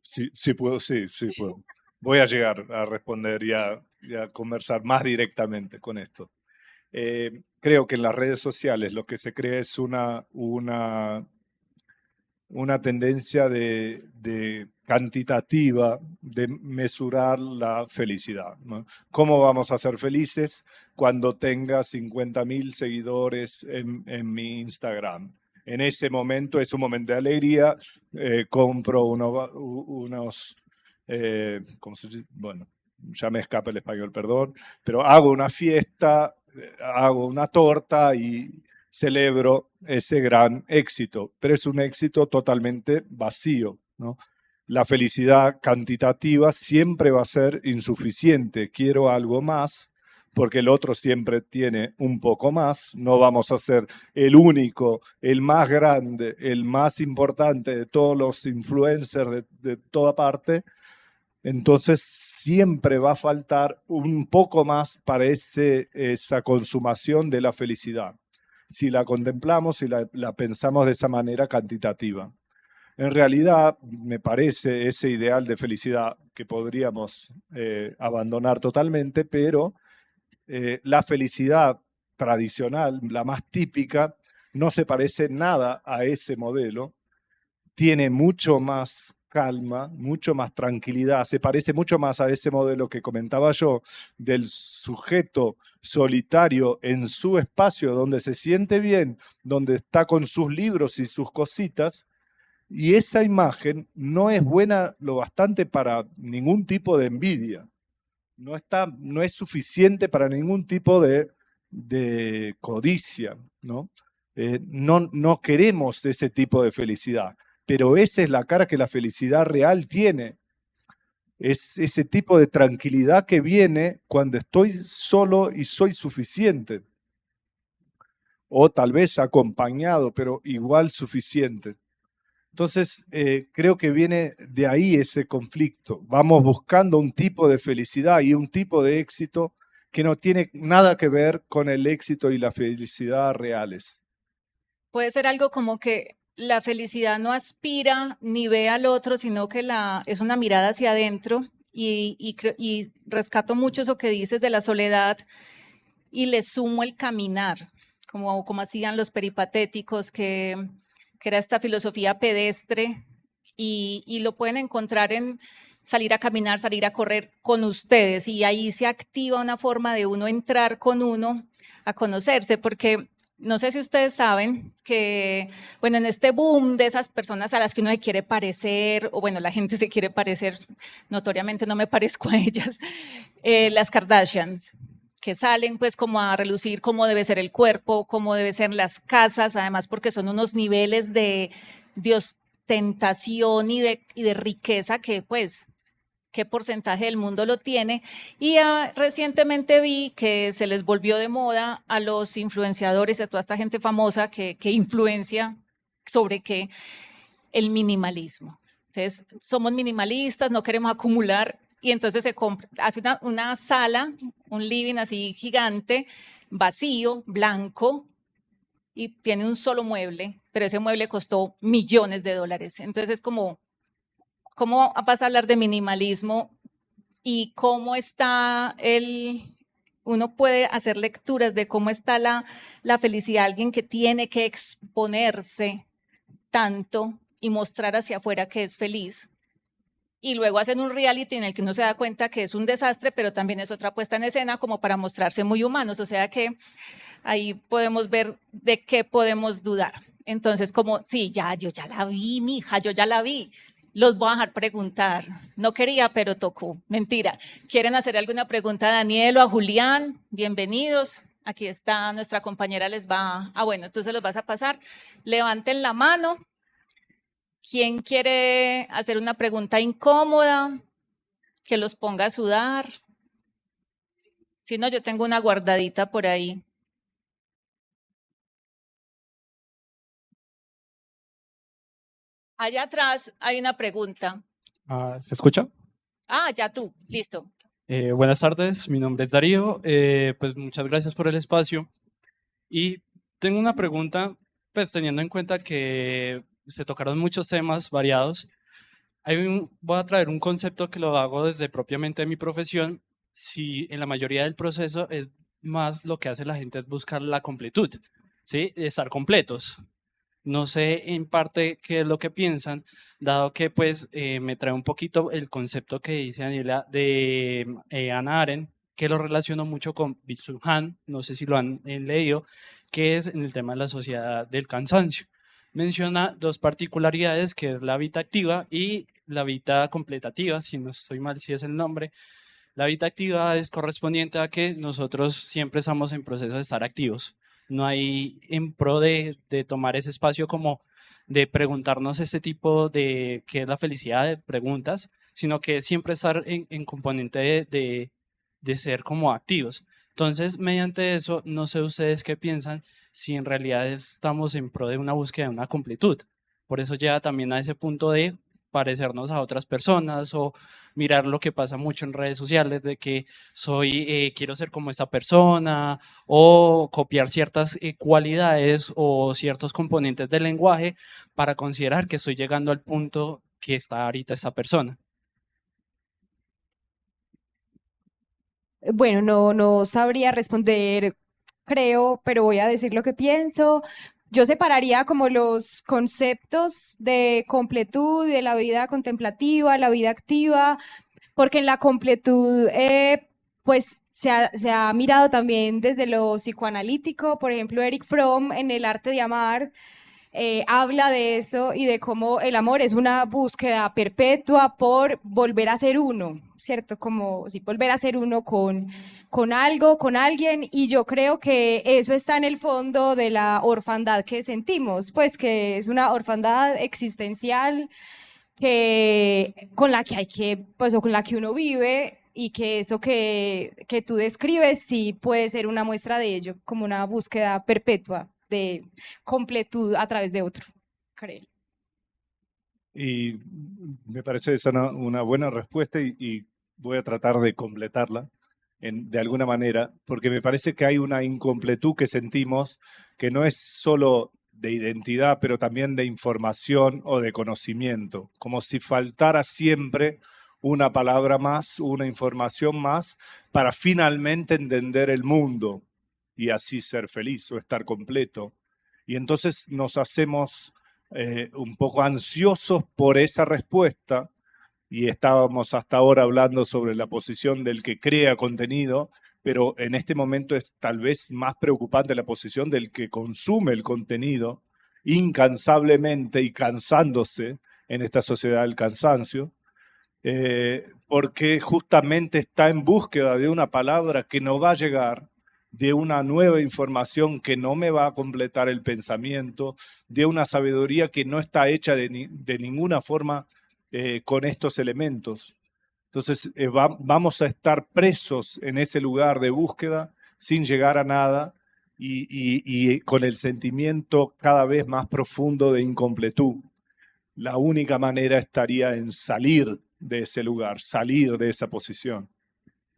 Sí, sí puedo, sí, sí puedo. Voy a llegar a responder y a conversar más directamente con esto. Creo que en las redes sociales lo que se crea es una tendencia de cantitativa de mesurar la felicidad, ¿no? ¿Cómo vamos a ser felices cuando tenga 50.000 seguidores en mi Instagram? En ese momento es un momento de alegría, compro unos, ¿cómo se dice? Bueno, ya me escapa el español, perdón, pero hago una fiesta, hago una torta y celebro ese gran éxito, pero es un éxito totalmente vacío, ¿no? La felicidad cantitativa siempre va a ser insuficiente. Quiero algo más, porque el otro siempre tiene un poco más. No vamos a ser el único, el más grande, el más importante de todos los influencers de toda parte. Entonces siempre va a faltar un poco más para esa consumación de la felicidad, si la contemplamos y la pensamos de esa manera cantitativa. En realidad, me parece ese ideal de felicidad que podríamos abandonar totalmente, pero la felicidad tradicional, la más típica, no se parece nada a ese modelo. Tiene mucho más calma, mucho más tranquilidad. Se parece mucho más a ese modelo que comentaba yo, del sujeto solitario en su espacio, donde se siente bien, donde está con sus libros y sus cositas. Y esa imagen no es buena lo bastante para ningún tipo de envidia. No es suficiente para ningún tipo de codicia, ¿no? No queremos ese tipo de felicidad, pero esa es la cara que la felicidad real tiene. Es ese tipo de tranquilidad que viene cuando estoy solo y soy suficiente. O tal vez acompañado, pero igual suficiente. Entonces, creo que viene de ahí ese conflicto. Vamos buscando un tipo de felicidad y un tipo de éxito que no tiene nada que ver con el éxito y la felicidad reales. Puede ser algo como que la felicidad no aspira ni ve al otro, sino que es una mirada hacia adentro y rescato mucho eso que dices de la soledad y le sumo el caminar, como hacían los peripatéticos, que era esta filosofía pedestre y lo pueden encontrar en salir a caminar, salir a correr con ustedes y ahí se activa una forma de uno entrar con uno a conocerse, porque no sé si ustedes saben que, bueno, en este boom de esas personas a las que uno se quiere parecer, o bueno, la gente se quiere parecer, notoriamente no me parezco a ellas, las Kardashians, que salen pues como a relucir cómo debe ser el cuerpo, cómo deben ser las casas, además porque son unos niveles de ostentación y de riqueza que pues qué porcentaje del mundo lo tiene. Y recientemente vi que se les volvió de moda a los influenciadores, a toda esta gente famosa que influencia sobre qué, el minimalismo. Entonces, somos minimalistas, no queremos acumular, y entonces se compra, hace una sala, un living así gigante, vacío, blanco, y tiene un solo mueble, pero ese mueble costó millones de dólares. Entonces es como, ¿cómo vas a hablar de minimalismo y cómo está uno puede hacer lecturas de cómo está la felicidad de alguien que tiene que exponerse tanto y mostrar hacia afuera que es feliz? Y luego hacen un reality en el que uno se da cuenta que es un desastre, pero también es otra puesta en escena como para mostrarse muy humanos. O sea que ahí podemos ver de qué podemos dudar. Entonces, como, sí, yo ya la vi, mija, yo ya la vi. Los voy a dejar preguntar. No quería, pero tocó. Mentira. ¿Quieren hacer alguna pregunta a Daniel o a Julián? Bienvenidos. Aquí está nuestra compañera, les va. Bueno, entonces los vas a pasar. Levanten la mano. ¿Quién quiere hacer una pregunta incómoda? Que los ponga a sudar. Si no, yo tengo una guardadita por ahí. Allá atrás hay una pregunta. ¿Se escucha? Ya tú, listo. Buenas tardes, mi nombre es Darío. Pues muchas gracias por el espacio. Y tengo una pregunta, pues teniendo en cuenta que se tocaron muchos temas variados. Voy a traer un concepto que lo hago desde propiamente mi profesión. Si en la mayoría del proceso es más lo que hace la gente es buscar la completud, ¿sí? Estar completos. No sé en parte qué es lo que piensan, dado que pues me trae un poquito el concepto que dice Daniela de Hannah Arendt, que lo relaciono mucho con Byung-Chul Han, no sé si lo han leído, que es en el tema de la sociedad del cansancio. Menciona dos particularidades, que es la vida activa y la vida completativa, si no estoy mal, si es el nombre. La vida activa es correspondiente a que nosotros siempre estamos en proceso de estar activos. No hay en pro de tomar ese espacio como de preguntarnos este tipo de qué es la felicidad, de preguntas, sino que siempre estar en componente de ser como activos. Entonces, mediante eso, no sé ustedes qué piensan, si en realidad estamos en pro de una búsqueda de una completud. Por eso llega también a ese punto de parecernos a otras personas o mirar lo que pasa mucho en redes sociales de que quiero ser como esta persona o copiar ciertas cualidades o ciertos componentes del lenguaje para considerar que estoy llegando al punto que está ahorita esa persona. Bueno, no sabría responder, creo, pero voy a decir lo que pienso. yo separaría como los conceptos de completud, de la vida contemplativa, la vida activa, porque en la completud pues se ha mirado también desde lo psicoanalítico. Por ejemplo, Eric Fromm en El arte de amar habla de eso y de cómo el amor es una búsqueda perpetua por volver a ser uno, ¿cierto? Como si volver a ser uno con algo, con alguien, y yo creo que eso está en el fondo de la orfandad que sentimos, pues que es una orfandad existencial con la que hay que, pues, o con la que uno vive, y que eso que tú describes sí puede ser una muestra de ello, como una búsqueda perpetua de completud a través de otro, creo. Y me parece esa una buena respuesta y voy a tratar de completarla de alguna manera, porque me parece que hay una incompletud que sentimos que no es solo de identidad, pero también de información o de conocimiento, como si faltara siempre una palabra más, una información más, para finalmente entender el mundo y así ser feliz o estar completo. Y entonces nos hacemos un poco ansiosos por esa respuesta, y estábamos hasta ahora hablando sobre la posición del que crea contenido, pero en este momento es tal vez más preocupante la posición del que consume el contenido incansablemente y cansándose en esta sociedad del cansancio, porque justamente está en búsqueda de una palabra que no va a llegar, de una nueva información que no me va a completar el pensamiento, de una sabiduría que no está hecha de ninguna forma con estos elementos. Entonces vamos a estar presos en ese lugar de búsqueda sin llegar a nada y con el sentimiento cada vez más profundo de incompletud. La única manera estaría en salir de ese lugar, salir de esa posición.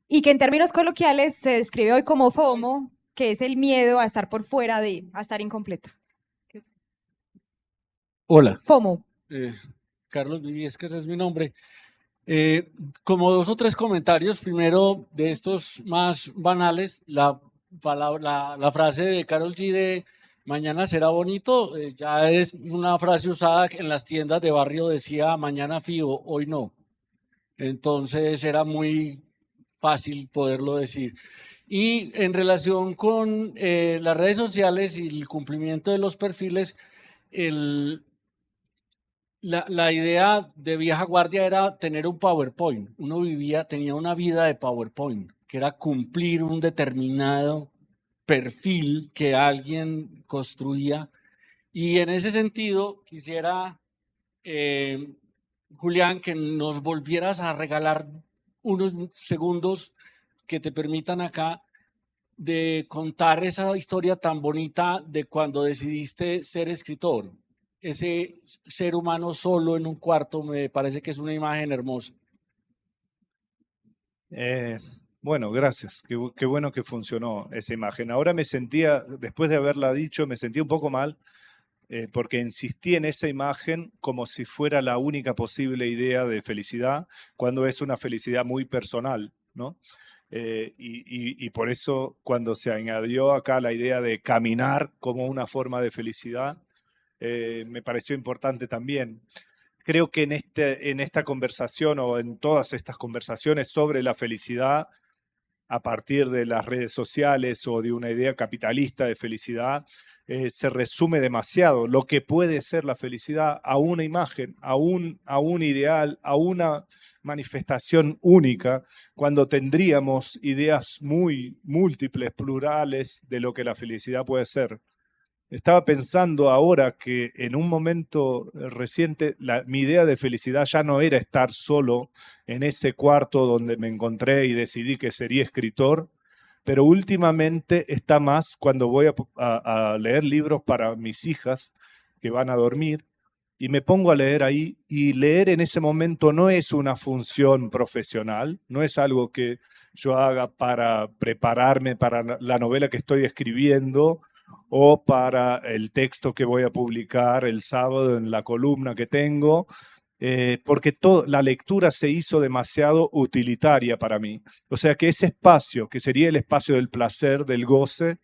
Y que en términos coloquiales se describe hoy como FOMO, que es el miedo a estar por fuera de, a estar incompleto. Hola. FOMO. Carlos Viviesquez es mi nombre. Como 2 o 3 comentarios. Primero, de estos más banales, la frase de Karol G de mañana será bonito, ya es una frase usada en las tiendas de barrio, decía mañana fijo, hoy no. Entonces era muy fácil poderlo decir. Y en relación con las redes sociales y el cumplimiento de los perfiles, la idea de vieja guardia era tener un PowerPoint. Uno tenía una vida de PowerPoint, que era cumplir un determinado perfil que alguien construía. Y en ese sentido quisiera, Julián, que nos volvieras a regalar unos segundos que te permitan acá de contar esa historia tan bonita de cuando decidiste ser escritor. Ese ser humano solo en un cuarto me parece que es una imagen hermosa. Bueno, gracias. Qué bueno que funcionó esa imagen. Ahora me sentía, después de haberla dicho, me sentí un poco mal porque insistí en esa imagen como si fuera la única posible idea de felicidad, cuando es una felicidad muy personal, ¿no? Y por eso cuando se añadió acá la idea de caminar como una forma de felicidad, me pareció importante también. Creo que en esta conversación o en todas estas conversaciones sobre la felicidad, a partir de las redes sociales o de una idea capitalista de felicidad, se resume demasiado lo que puede ser la felicidad a una imagen, a un ideal, a una manifestación única, cuando tendríamos ideas muy múltiples, plurales de lo que la felicidad puede ser. Estaba pensando ahora que en un momento reciente mi idea de felicidad ya no era estar solo en ese cuarto donde me encontré y decidí que sería escritor, pero últimamente está más cuando voy a leer libros para mis hijas que van a dormir y me pongo a leer ahí, y leer en ese momento no es una función profesional, no es algo que yo haga para prepararme para la novela que estoy escribiendo o para el texto que voy a publicar el sábado en la columna que tengo, porque la lectura se hizo demasiado utilitaria para mí. O sea que ese espacio, que sería el espacio del placer, del goce,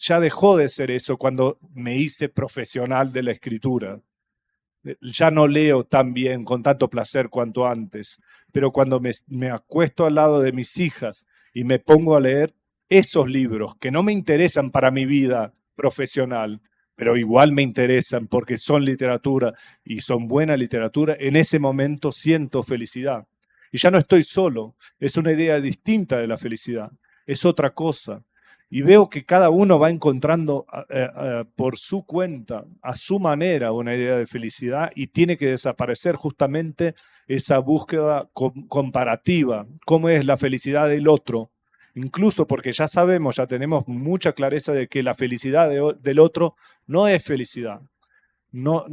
ya dejó de ser eso cuando me hice profesional de la escritura. Ya no leo tan bien, con tanto placer cuanto antes, pero cuando me acuesto al lado de mis hijas y me pongo a leer esos libros que no me interesan para mi vida profesional, pero igual me interesan porque son literatura y son buena literatura, en ese momento siento felicidad. Y ya no estoy solo, es una idea distinta de la felicidad, es otra cosa. Y veo que cada uno va encontrando por su cuenta, a su manera, una idea de felicidad y tiene que desaparecer justamente esa búsqueda comparativa. ¿Cómo es la felicidad del otro? Incluso porque ya sabemos, ya tenemos mucha clareza de que la felicidad del otro no es felicidad. No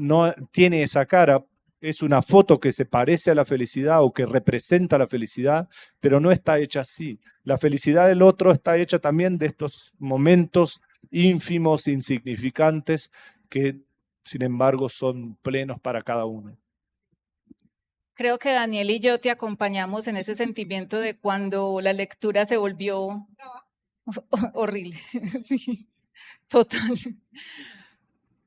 tiene esa cara. Es una foto que se parece a la felicidad o que representa la felicidad, pero no está hecha así. La felicidad del otro está hecha también de estos momentos ínfimos, insignificantes, que sin embargo son plenos para cada uno. Creo que Daniel y yo te acompañamos en ese sentimiento de cuando la lectura se volvió horrible. Sí, total.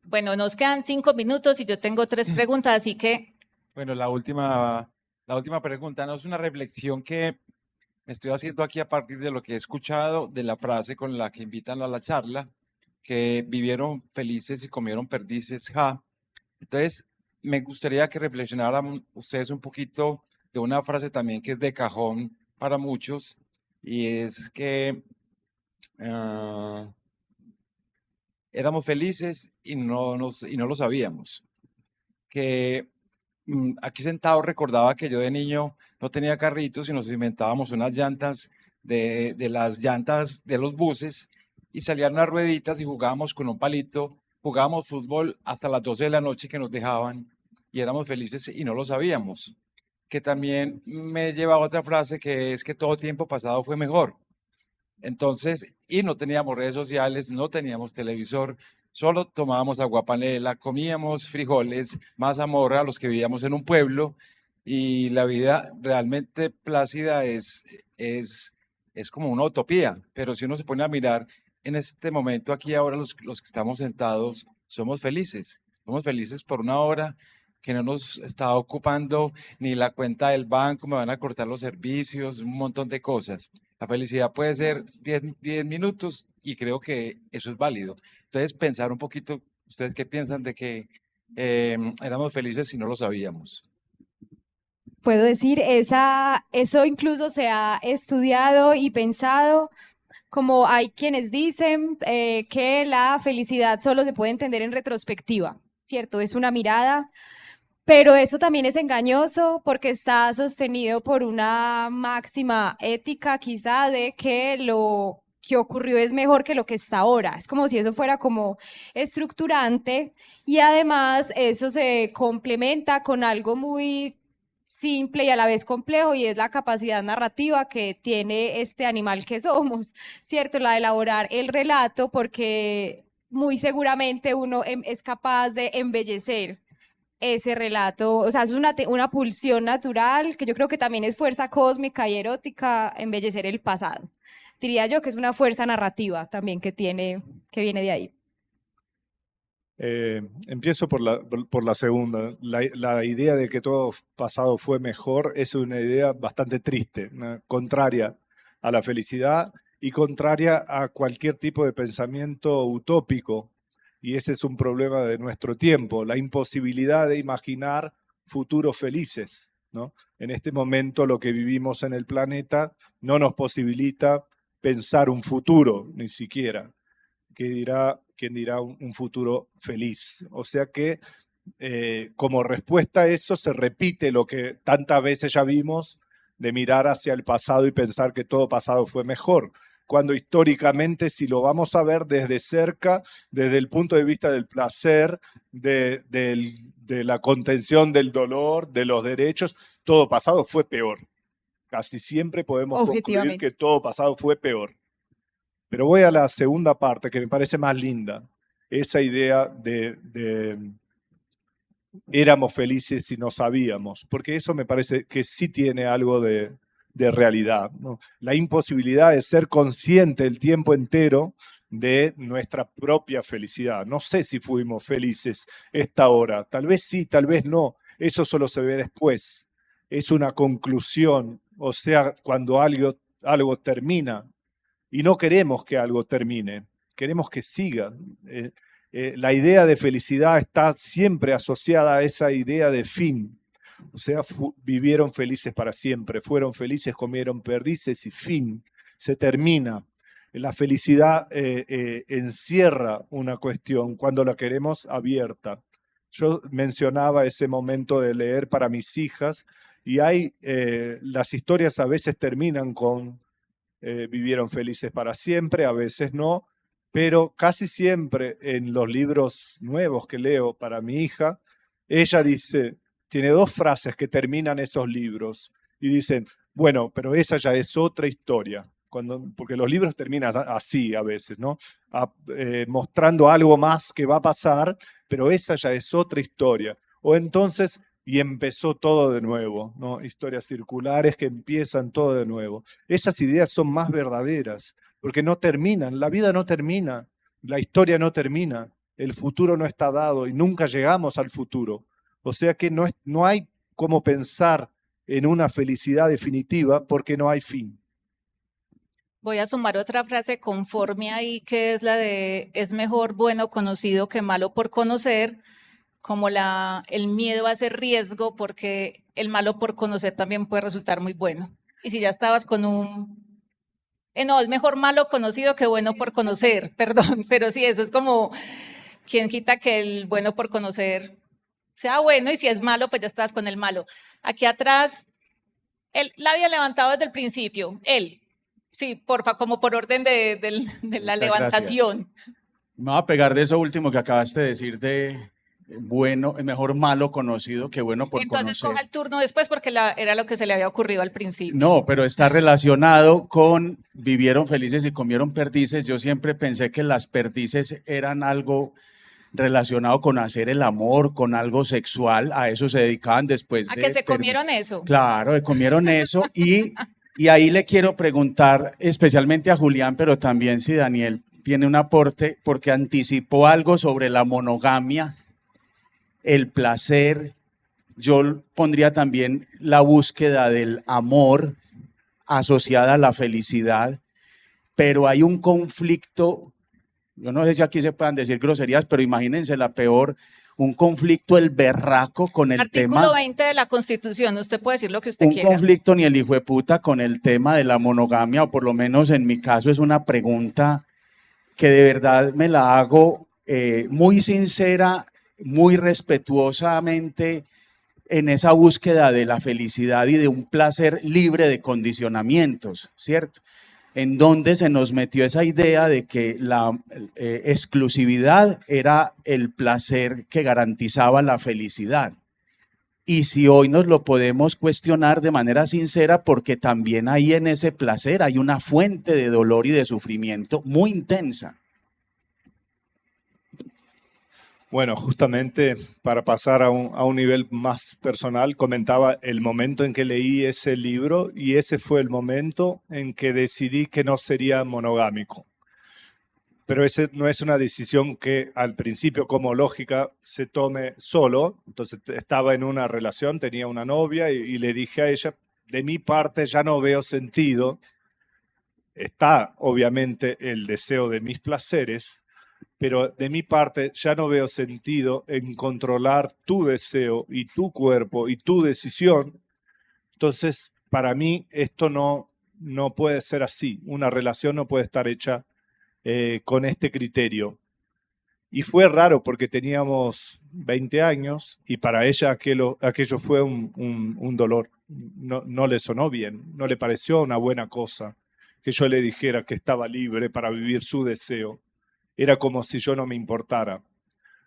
Bueno, nos quedan 5 minutos y yo tengo 3 preguntas, así que... Bueno, la última pregunta, no es una reflexión que me estoy haciendo aquí a partir de lo que he escuchado, de la frase con la que invitan a la charla, que vivieron felices y comieron perdices, ja. Entonces, me gustaría que reflexionaran ustedes un poquito de una frase también que es de cajón para muchos, y es que éramos felices y no lo sabíamos. Que aquí sentado recordaba que yo de niño no tenía carritos y nos inventábamos unas llantas de las llantas de los buses y salían unas rueditas y jugábamos con un palito, jugábamos fútbol hasta las 12 de la noche que nos dejaban y éramos felices y no lo sabíamos. Que también me lleva a otra frase que es que todo tiempo pasado fue mejor. Entonces, y no teníamos redes sociales, no teníamos televisor, solo tomábamos aguapanela, comíamos frijoles, mazamorra a los que vivíamos en un pueblo y la vida realmente plácida es como una utopía, pero si uno se pone a mirar en este momento aquí ahora los que estamos sentados somos felices por una hora que no nos está ocupando ni la cuenta del banco, me van a cortar los servicios, un montón de cosas. La felicidad puede ser 10 minutos y creo que eso es válido. Entonces, pensar un poquito, ¿ustedes qué piensan de que éramos felices si no lo sabíamos? Puedo decir, eso incluso se ha estudiado y pensado, como hay quienes dicen que la felicidad solo se puede entender en retrospectiva, ¿cierto? Es una mirada, pero eso también es engañoso porque está sostenido por una máxima ética quizá de que lo que ocurrió es mejor que lo que está ahora. Es como si eso fuera como estructurante y además eso se complementa con algo muy simple y a la vez complejo y es la capacidad narrativa que tiene este animal que somos, ¿cierto? La de elaborar el relato porque muy seguramente uno es capaz de embellecer ese relato, o sea, es una pulsión natural que yo creo que también es fuerza cósmica y erótica, embellecer el pasado. Diría yo que es una fuerza narrativa también que viene de ahí. Empiezo por la segunda. La idea de que todo pasado fue mejor es una idea bastante triste, contraria a la felicidad y contraria a cualquier tipo de pensamiento utópico. Y ese es un problema de nuestro tiempo, la imposibilidad de imaginar futuros felices, ¿no? En este momento lo que vivimos en el planeta no nos posibilita pensar un futuro, ni siquiera. ¿Quién dirá un futuro feliz? O sea que como respuesta a eso se repite lo que tantas veces ya vimos de mirar hacia el pasado y pensar que todo pasado fue mejor, cuando históricamente, si lo vamos a ver desde cerca, desde el punto de vista del placer, de la contención del dolor, de los derechos, todo pasado fue peor. Casi siempre podemos concluir que todo pasado fue peor. Pero voy a la segunda parte, que me parece más linda. Esa idea de éramos felices y no sabíamos, porque eso me parece que sí tiene algo de de realidad, ¿no? La imposibilidad de ser consciente el tiempo entero de nuestra propia felicidad. No sé si fuimos felices esta hora, tal vez sí, tal vez no, eso solo se ve después, es una conclusión, o sea, cuando algo termina, y no queremos que algo termine, queremos que siga. La idea de felicidad está siempre asociada a esa idea de fin. O sea, vivieron felices para siempre, fueron felices, comieron perdices y fin, se termina. La felicidad encierra una cuestión cuando la queremos abierta. Yo mencionaba ese momento de leer para mis hijas y las historias a veces terminan con vivieron felices para siempre, a veces no, pero casi siempre en los libros nuevos que leo para mi hija, ella tiene dos frases que terminan esos libros y dicen, bueno, pero esa ya es otra historia. Porque los libros terminan así a veces, ¿no? Mostrando algo más que va a pasar, pero esa ya es otra historia. O entonces, y empezó todo de nuevo, ¿no? Historias circulares que empiezan todo de nuevo. Esas ideas son más verdaderas, porque no terminan, la vida no termina, la historia no termina, el futuro no está dado y nunca llegamos al futuro. O sea que no hay cómo pensar en una felicidad definitiva porque no hay fin. Voy a sumar otra frase conforme ahí, que es la de es mejor bueno conocido que malo por conocer, como el miedo a ese riesgo, porque el malo por conocer también puede resultar muy bueno. Y si ya estabas con no, es mejor malo conocido que bueno por conocer, perdón, pero sí, eso es como, quien quita que el bueno por conocer sea bueno, y si es malo, pues ya estás con el malo. Aquí atrás, él la había levantado desde el principio, él. Sí, porfa, como por orden de la levantación. Gracias. Me voy a pegar de eso último que acabaste de decir de bueno, mejor malo conocido que bueno por Entonces conocer. coja el turno después porque era lo que se le había ocurrido al principio. No, pero está relacionado con vivieron felices y comieron perdices. Yo siempre pensé que las perdices eran algo relacionado con hacer el amor, con algo sexual. A eso se dedicaban después ¿A de... que se comieron eso? Claro, comieron eso y ahí le quiero preguntar especialmente a Julián, pero también si Daniel tiene un aporte, porque anticipó algo sobre la monogamia, el placer. Yo pondría también la búsqueda del amor asociada a la felicidad, pero hay un conflicto, yo no sé si aquí se puedan decir groserías, pero imagínense la peor, un conflicto el berraco con el tema. Artículo 20 de la Constitución, usted puede decir lo que usted quiera. Un conflicto ni el hijo de puta con el tema de la monogamia, o por lo menos en mi caso es una pregunta que de verdad me la hago muy sincera, muy respetuosamente, en esa búsqueda de la felicidad y de un placer libre de condicionamientos, ¿cierto? En donde se nos metió esa idea de que la exclusividad era el placer que garantizaba la felicidad. Y si hoy nos lo podemos cuestionar de manera sincera, porque también ahí en ese placer hay una fuente de dolor y de sufrimiento muy intensa. Bueno, justamente para pasar a un nivel más personal, comentaba el momento en que leí ese libro y ese fue el momento en que decidí que no sería monogámico. Pero esa no es una decisión que al principio como lógica se tome solo. Entonces estaba en una relación, tenía una novia y le dije a ella, de mi parte ya no veo sentido. Está obviamente el deseo de mis placeres, pero de mi parte ya no veo sentido en controlar tu deseo y tu cuerpo y tu decisión. Entonces, para mí esto no puede ser así. Una relación no puede estar hecha con este criterio. Y fue raro porque teníamos 20 años y para ella aquello fue un dolor. No le sonó bien, no le pareció una buena cosa que yo le dijera que estaba libre para vivir su deseo. Era como si yo no me importara.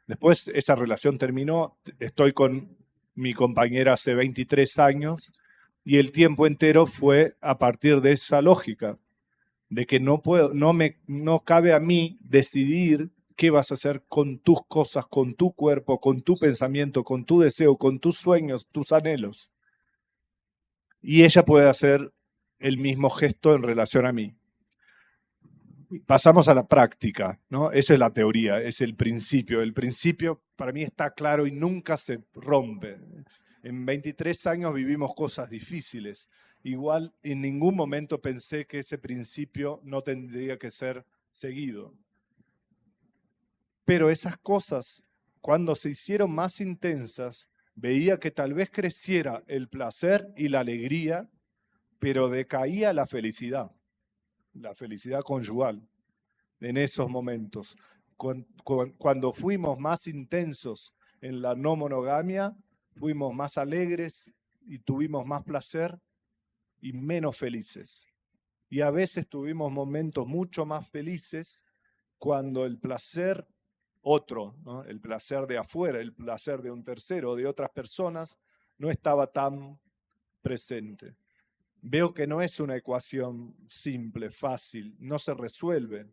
Después esa relación terminó, estoy con mi compañera hace 23 años y el tiempo entero fue a partir de esa lógica, de que no cabe a mí decidir qué vas a hacer con tus cosas, con tu cuerpo, con tu pensamiento, con tu deseo, con tus sueños, tus anhelos. Y ella puede hacer el mismo gesto en relación a mí. Pasamos a la práctica, ¿no? Esa es la teoría, es el principio. El principio para mí está claro y nunca se rompe. En 23 años vivimos cosas difíciles. Igual en ningún momento pensé que ese principio no tendría que ser seguido. Pero esas cosas, cuando se hicieron más intensas, veía que tal vez creciera el placer y la alegría, pero decaía la felicidad conyugal en esos momentos. Cuando fuimos más intensos en la no monogamia, fuimos más alegres y tuvimos más placer y menos felices. Y a veces tuvimos momentos mucho más felices cuando el placer otro, ¿no? El placer de afuera, el placer de un tercero, de otras personas, no estaba tan presente. Veo que no es una ecuación simple, fácil, no se resuelve.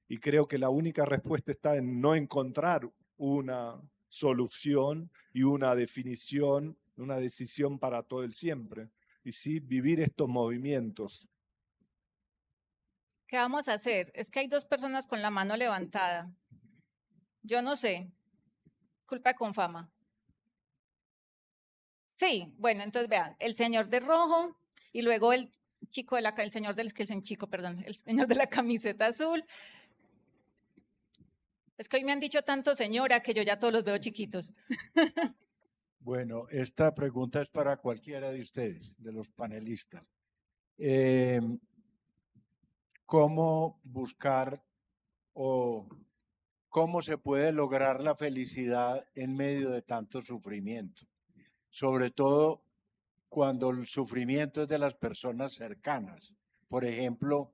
Y creo que la única respuesta está en no encontrar una solución y una definición, una decisión para todo el siempre. Y sí, vivir estos movimientos. ¿Qué vamos a hacer? Es que hay dos personas con la mano levantada. Yo no sé. Culpa de Confama. Sí, bueno, entonces vean, el señor de rojo y luego el chico de el señor del el señor de la camiseta azul. Es que hoy me han dicho tanto señora que yo ya todos los veo chiquitos. Bueno, esta pregunta es para cualquiera de ustedes, de los panelistas. ¿Cómo buscar o cómo se puede lograr la felicidad en medio de tanto sufrimiento? Sobre todo cuando el sufrimiento es de las personas cercanas. Por ejemplo,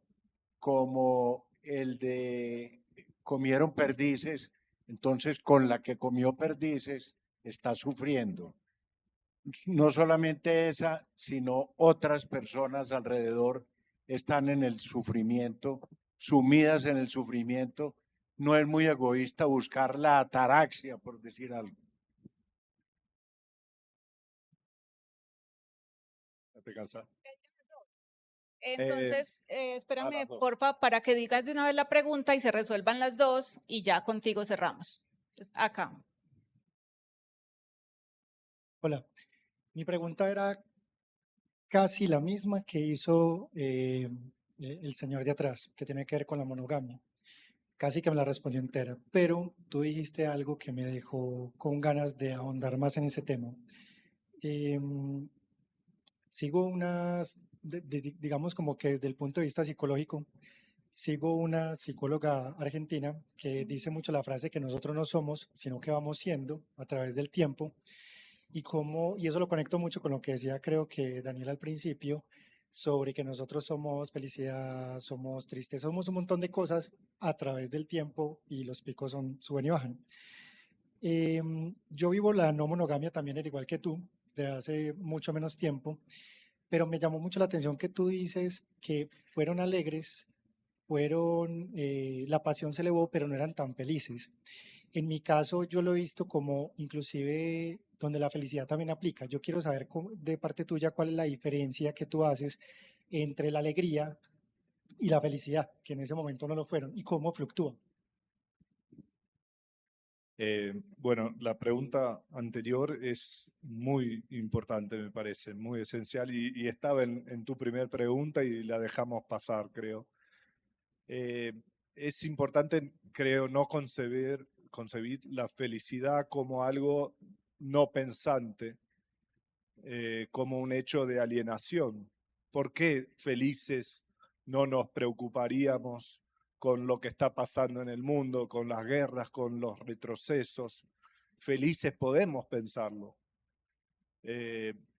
como el de comieron perdices, entonces con la que comió perdices está sufriendo. No solamente esa, sino otras personas alrededor están en el sufrimiento, sumidas en el sufrimiento. No es muy egoísta buscar la ataraxia, por decir algo. ¿Te cansas? Entonces, espérame, las dos. porfa, para que digas de una vez la pregunta y se resuelvan las dos y ya contigo cerramos. Entonces, acá. Hola, mi pregunta era casi la misma que hizo el señor de atrás, que tiene que ver con la monogamia. Casi que me la respondió entera, pero tú dijiste algo que me dejó con ganas de ahondar más en ese tema. Sigo digamos como que desde el punto de vista psicológico, sigo una psicóloga argentina que dice mucho la frase que nosotros no somos, sino que vamos siendo a través del tiempo. Y eso lo conecto mucho con lo que decía, creo que Daniel al principio, sobre que nosotros somos felicidad, somos tristeza, somos un montón de cosas a través del tiempo y los picos suben y bajan. Yo vivo la no monogamia también, al igual que tú, de hace mucho menos tiempo, pero me llamó mucho la atención que tú dices que fueron alegres, la pasión se elevó, pero no eran tan felices. En mi caso, yo lo he visto como inclusive donde la felicidad también aplica. Yo quiero saber de parte tuya cuál es la diferencia que tú haces entre la alegría y la felicidad, que en ese momento no lo fueron, y cómo fluctúa. Bueno, la pregunta anterior es muy importante, me parece, muy esencial y estaba en tu primer pregunta y la dejamos pasar, creo. Es importante, creo, no concebir la felicidad como algo no pensante, como un hecho de alienación. ¿Por qué felices no nos preocuparíamos con lo que está pasando en el mundo, con las guerras, con los retrocesos? Felices podemos pensarlo.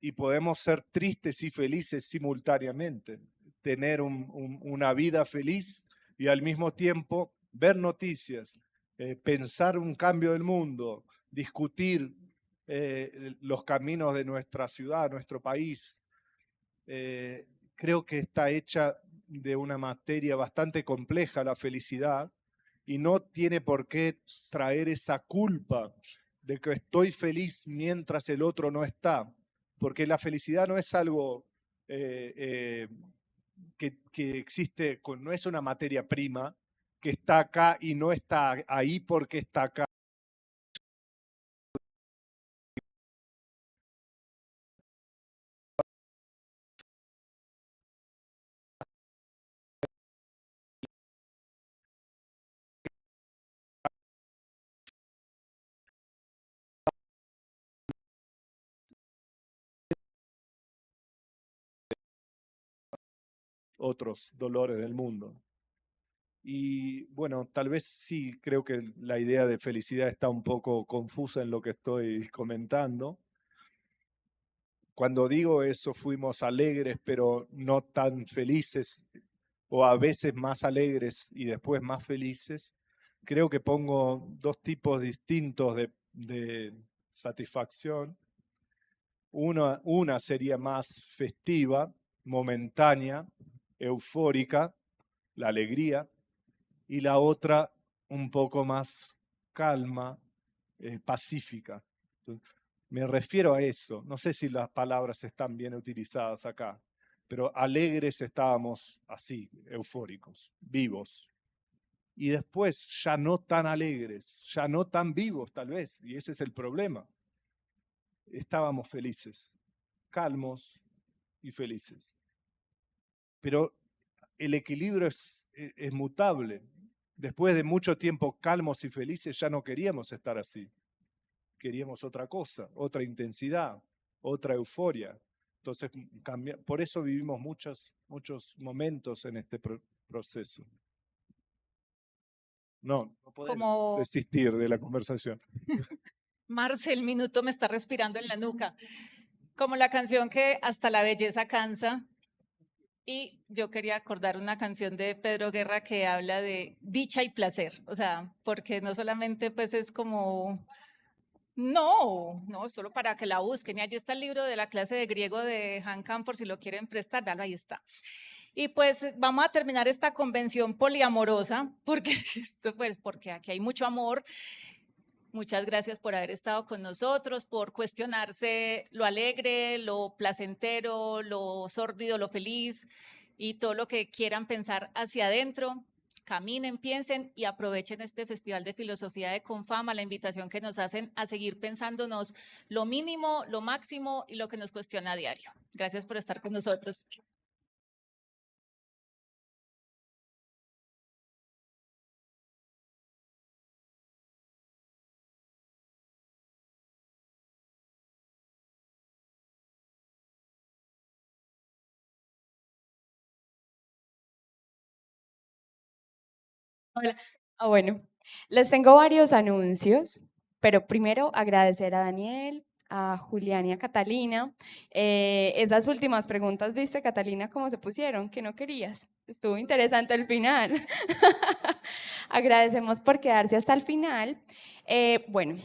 Y podemos ser tristes y felices simultáneamente. Tener una vida feliz y al mismo tiempo ver noticias, pensar un cambio del mundo, discutir los caminos de nuestra ciudad, nuestro país. Creo que está hecha de una materia bastante compleja la felicidad y no tiene por qué traer esa culpa de que estoy feliz mientras el otro no está, porque la felicidad no es algo que existe, no es una materia prima que está acá y no está ahí porque está acá. Otros dolores del mundo. Y bueno, tal vez sí, creo que la idea de felicidad está un poco confusa en lo que estoy comentando. Cuando digo eso, fuimos alegres, pero no tan felices, o a veces más alegres y después más felices. Creo que pongo dos tipos distintos de satisfacción. Una sería más festiva, momentánea, eufórica, la alegría, y la otra un poco más calma, pacífica. Me refiero a eso. No sé si las palabras están bien utilizadas acá, pero alegres estábamos así, eufóricos, vivos. Y después ya no tan alegres, ya no tan vivos tal vez, y ese es el problema. Estábamos felices, calmos y felices. Pero el equilibrio es mutable. Después de mucho tiempo calmos y felices, ya no queríamos estar así. Queríamos otra cosa, otra intensidad, otra euforia. Entonces, por eso vivimos muchos momentos en este proceso. No puedo desistir de la conversación. Marce, el minuto me está respirando en la nuca. Como la canción que hasta la belleza cansa. Y yo quería acordar una canción de Pedro Guerra que habla de dicha y placer. O sea, porque no solamente pues es como... No, solo para que la busquen. Y allí está el libro de la clase de griego de Han Kang, por si lo quieren prestar, véalo, ahí está. Y pues vamos a terminar esta convención poliamorosa, porque aquí hay mucho amor. Muchas gracias por haber estado con nosotros, por cuestionarse lo alegre, lo placentero, lo sórdido, lo feliz y todo lo que quieran pensar hacia adentro. Caminen, piensen y aprovechen este Festival de Filosofía de Confama, la invitación que nos hacen a seguir pensándonos lo mínimo, lo máximo y lo que nos cuestiona a diario. Gracias por estar con nosotros. Hola. Bueno, les tengo varios anuncios, pero primero agradecer a Daniel, a Julián y a Catalina. Esas últimas preguntas, ¿viste, Catalina, cómo se pusieron? Que no querías. Estuvo interesante el final. Agradecemos por quedarse hasta el final. Bueno,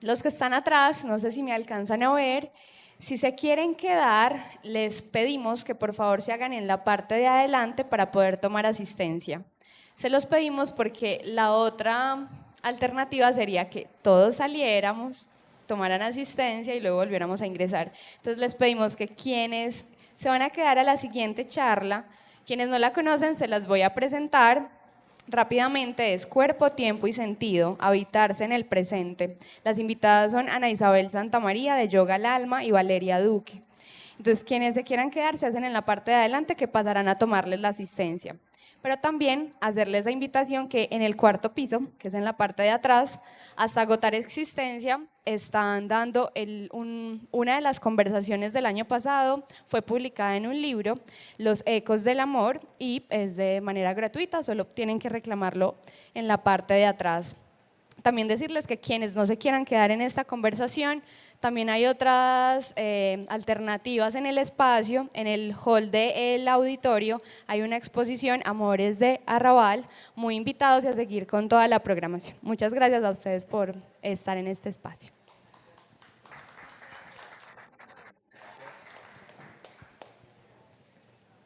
los que están atrás, no sé si me alcanzan a ver. Si se quieren quedar, les pedimos que por favor se hagan en la parte de adelante para poder tomar asistencia. Se los pedimos porque la otra alternativa sería que todos saliéramos, tomaran asistencia y luego volviéramos a ingresar. Entonces les pedimos que quienes se van a quedar a la siguiente charla, quienes no la conocen, se las voy a presentar rápidamente. Es Cuerpo, Tiempo y Sentido, habitarse en el presente. Las invitadas son Ana Isabel Santamaría de Yoga al Alma y Valeria Duque. Entonces quienes se quieran quedar se hacen en la parte de adelante, que pasarán a tomarles la asistencia. Pero también hacerles la invitación que en el cuarto piso, que es en la parte de atrás, hasta agotar existencia, están dando una de las conversaciones del año pasado, fue publicada en un libro, Los Ecos del Amor, y es de manera gratuita, solo tienen que reclamarlo en la parte de atrás. También decirles que quienes no se quieran quedar en esta conversación, también hay otras alternativas en el espacio. En el hall del auditorio hay una exposición Amores de Arrabal, muy invitados y a seguir con toda la programación. Muchas gracias a ustedes por estar en este espacio.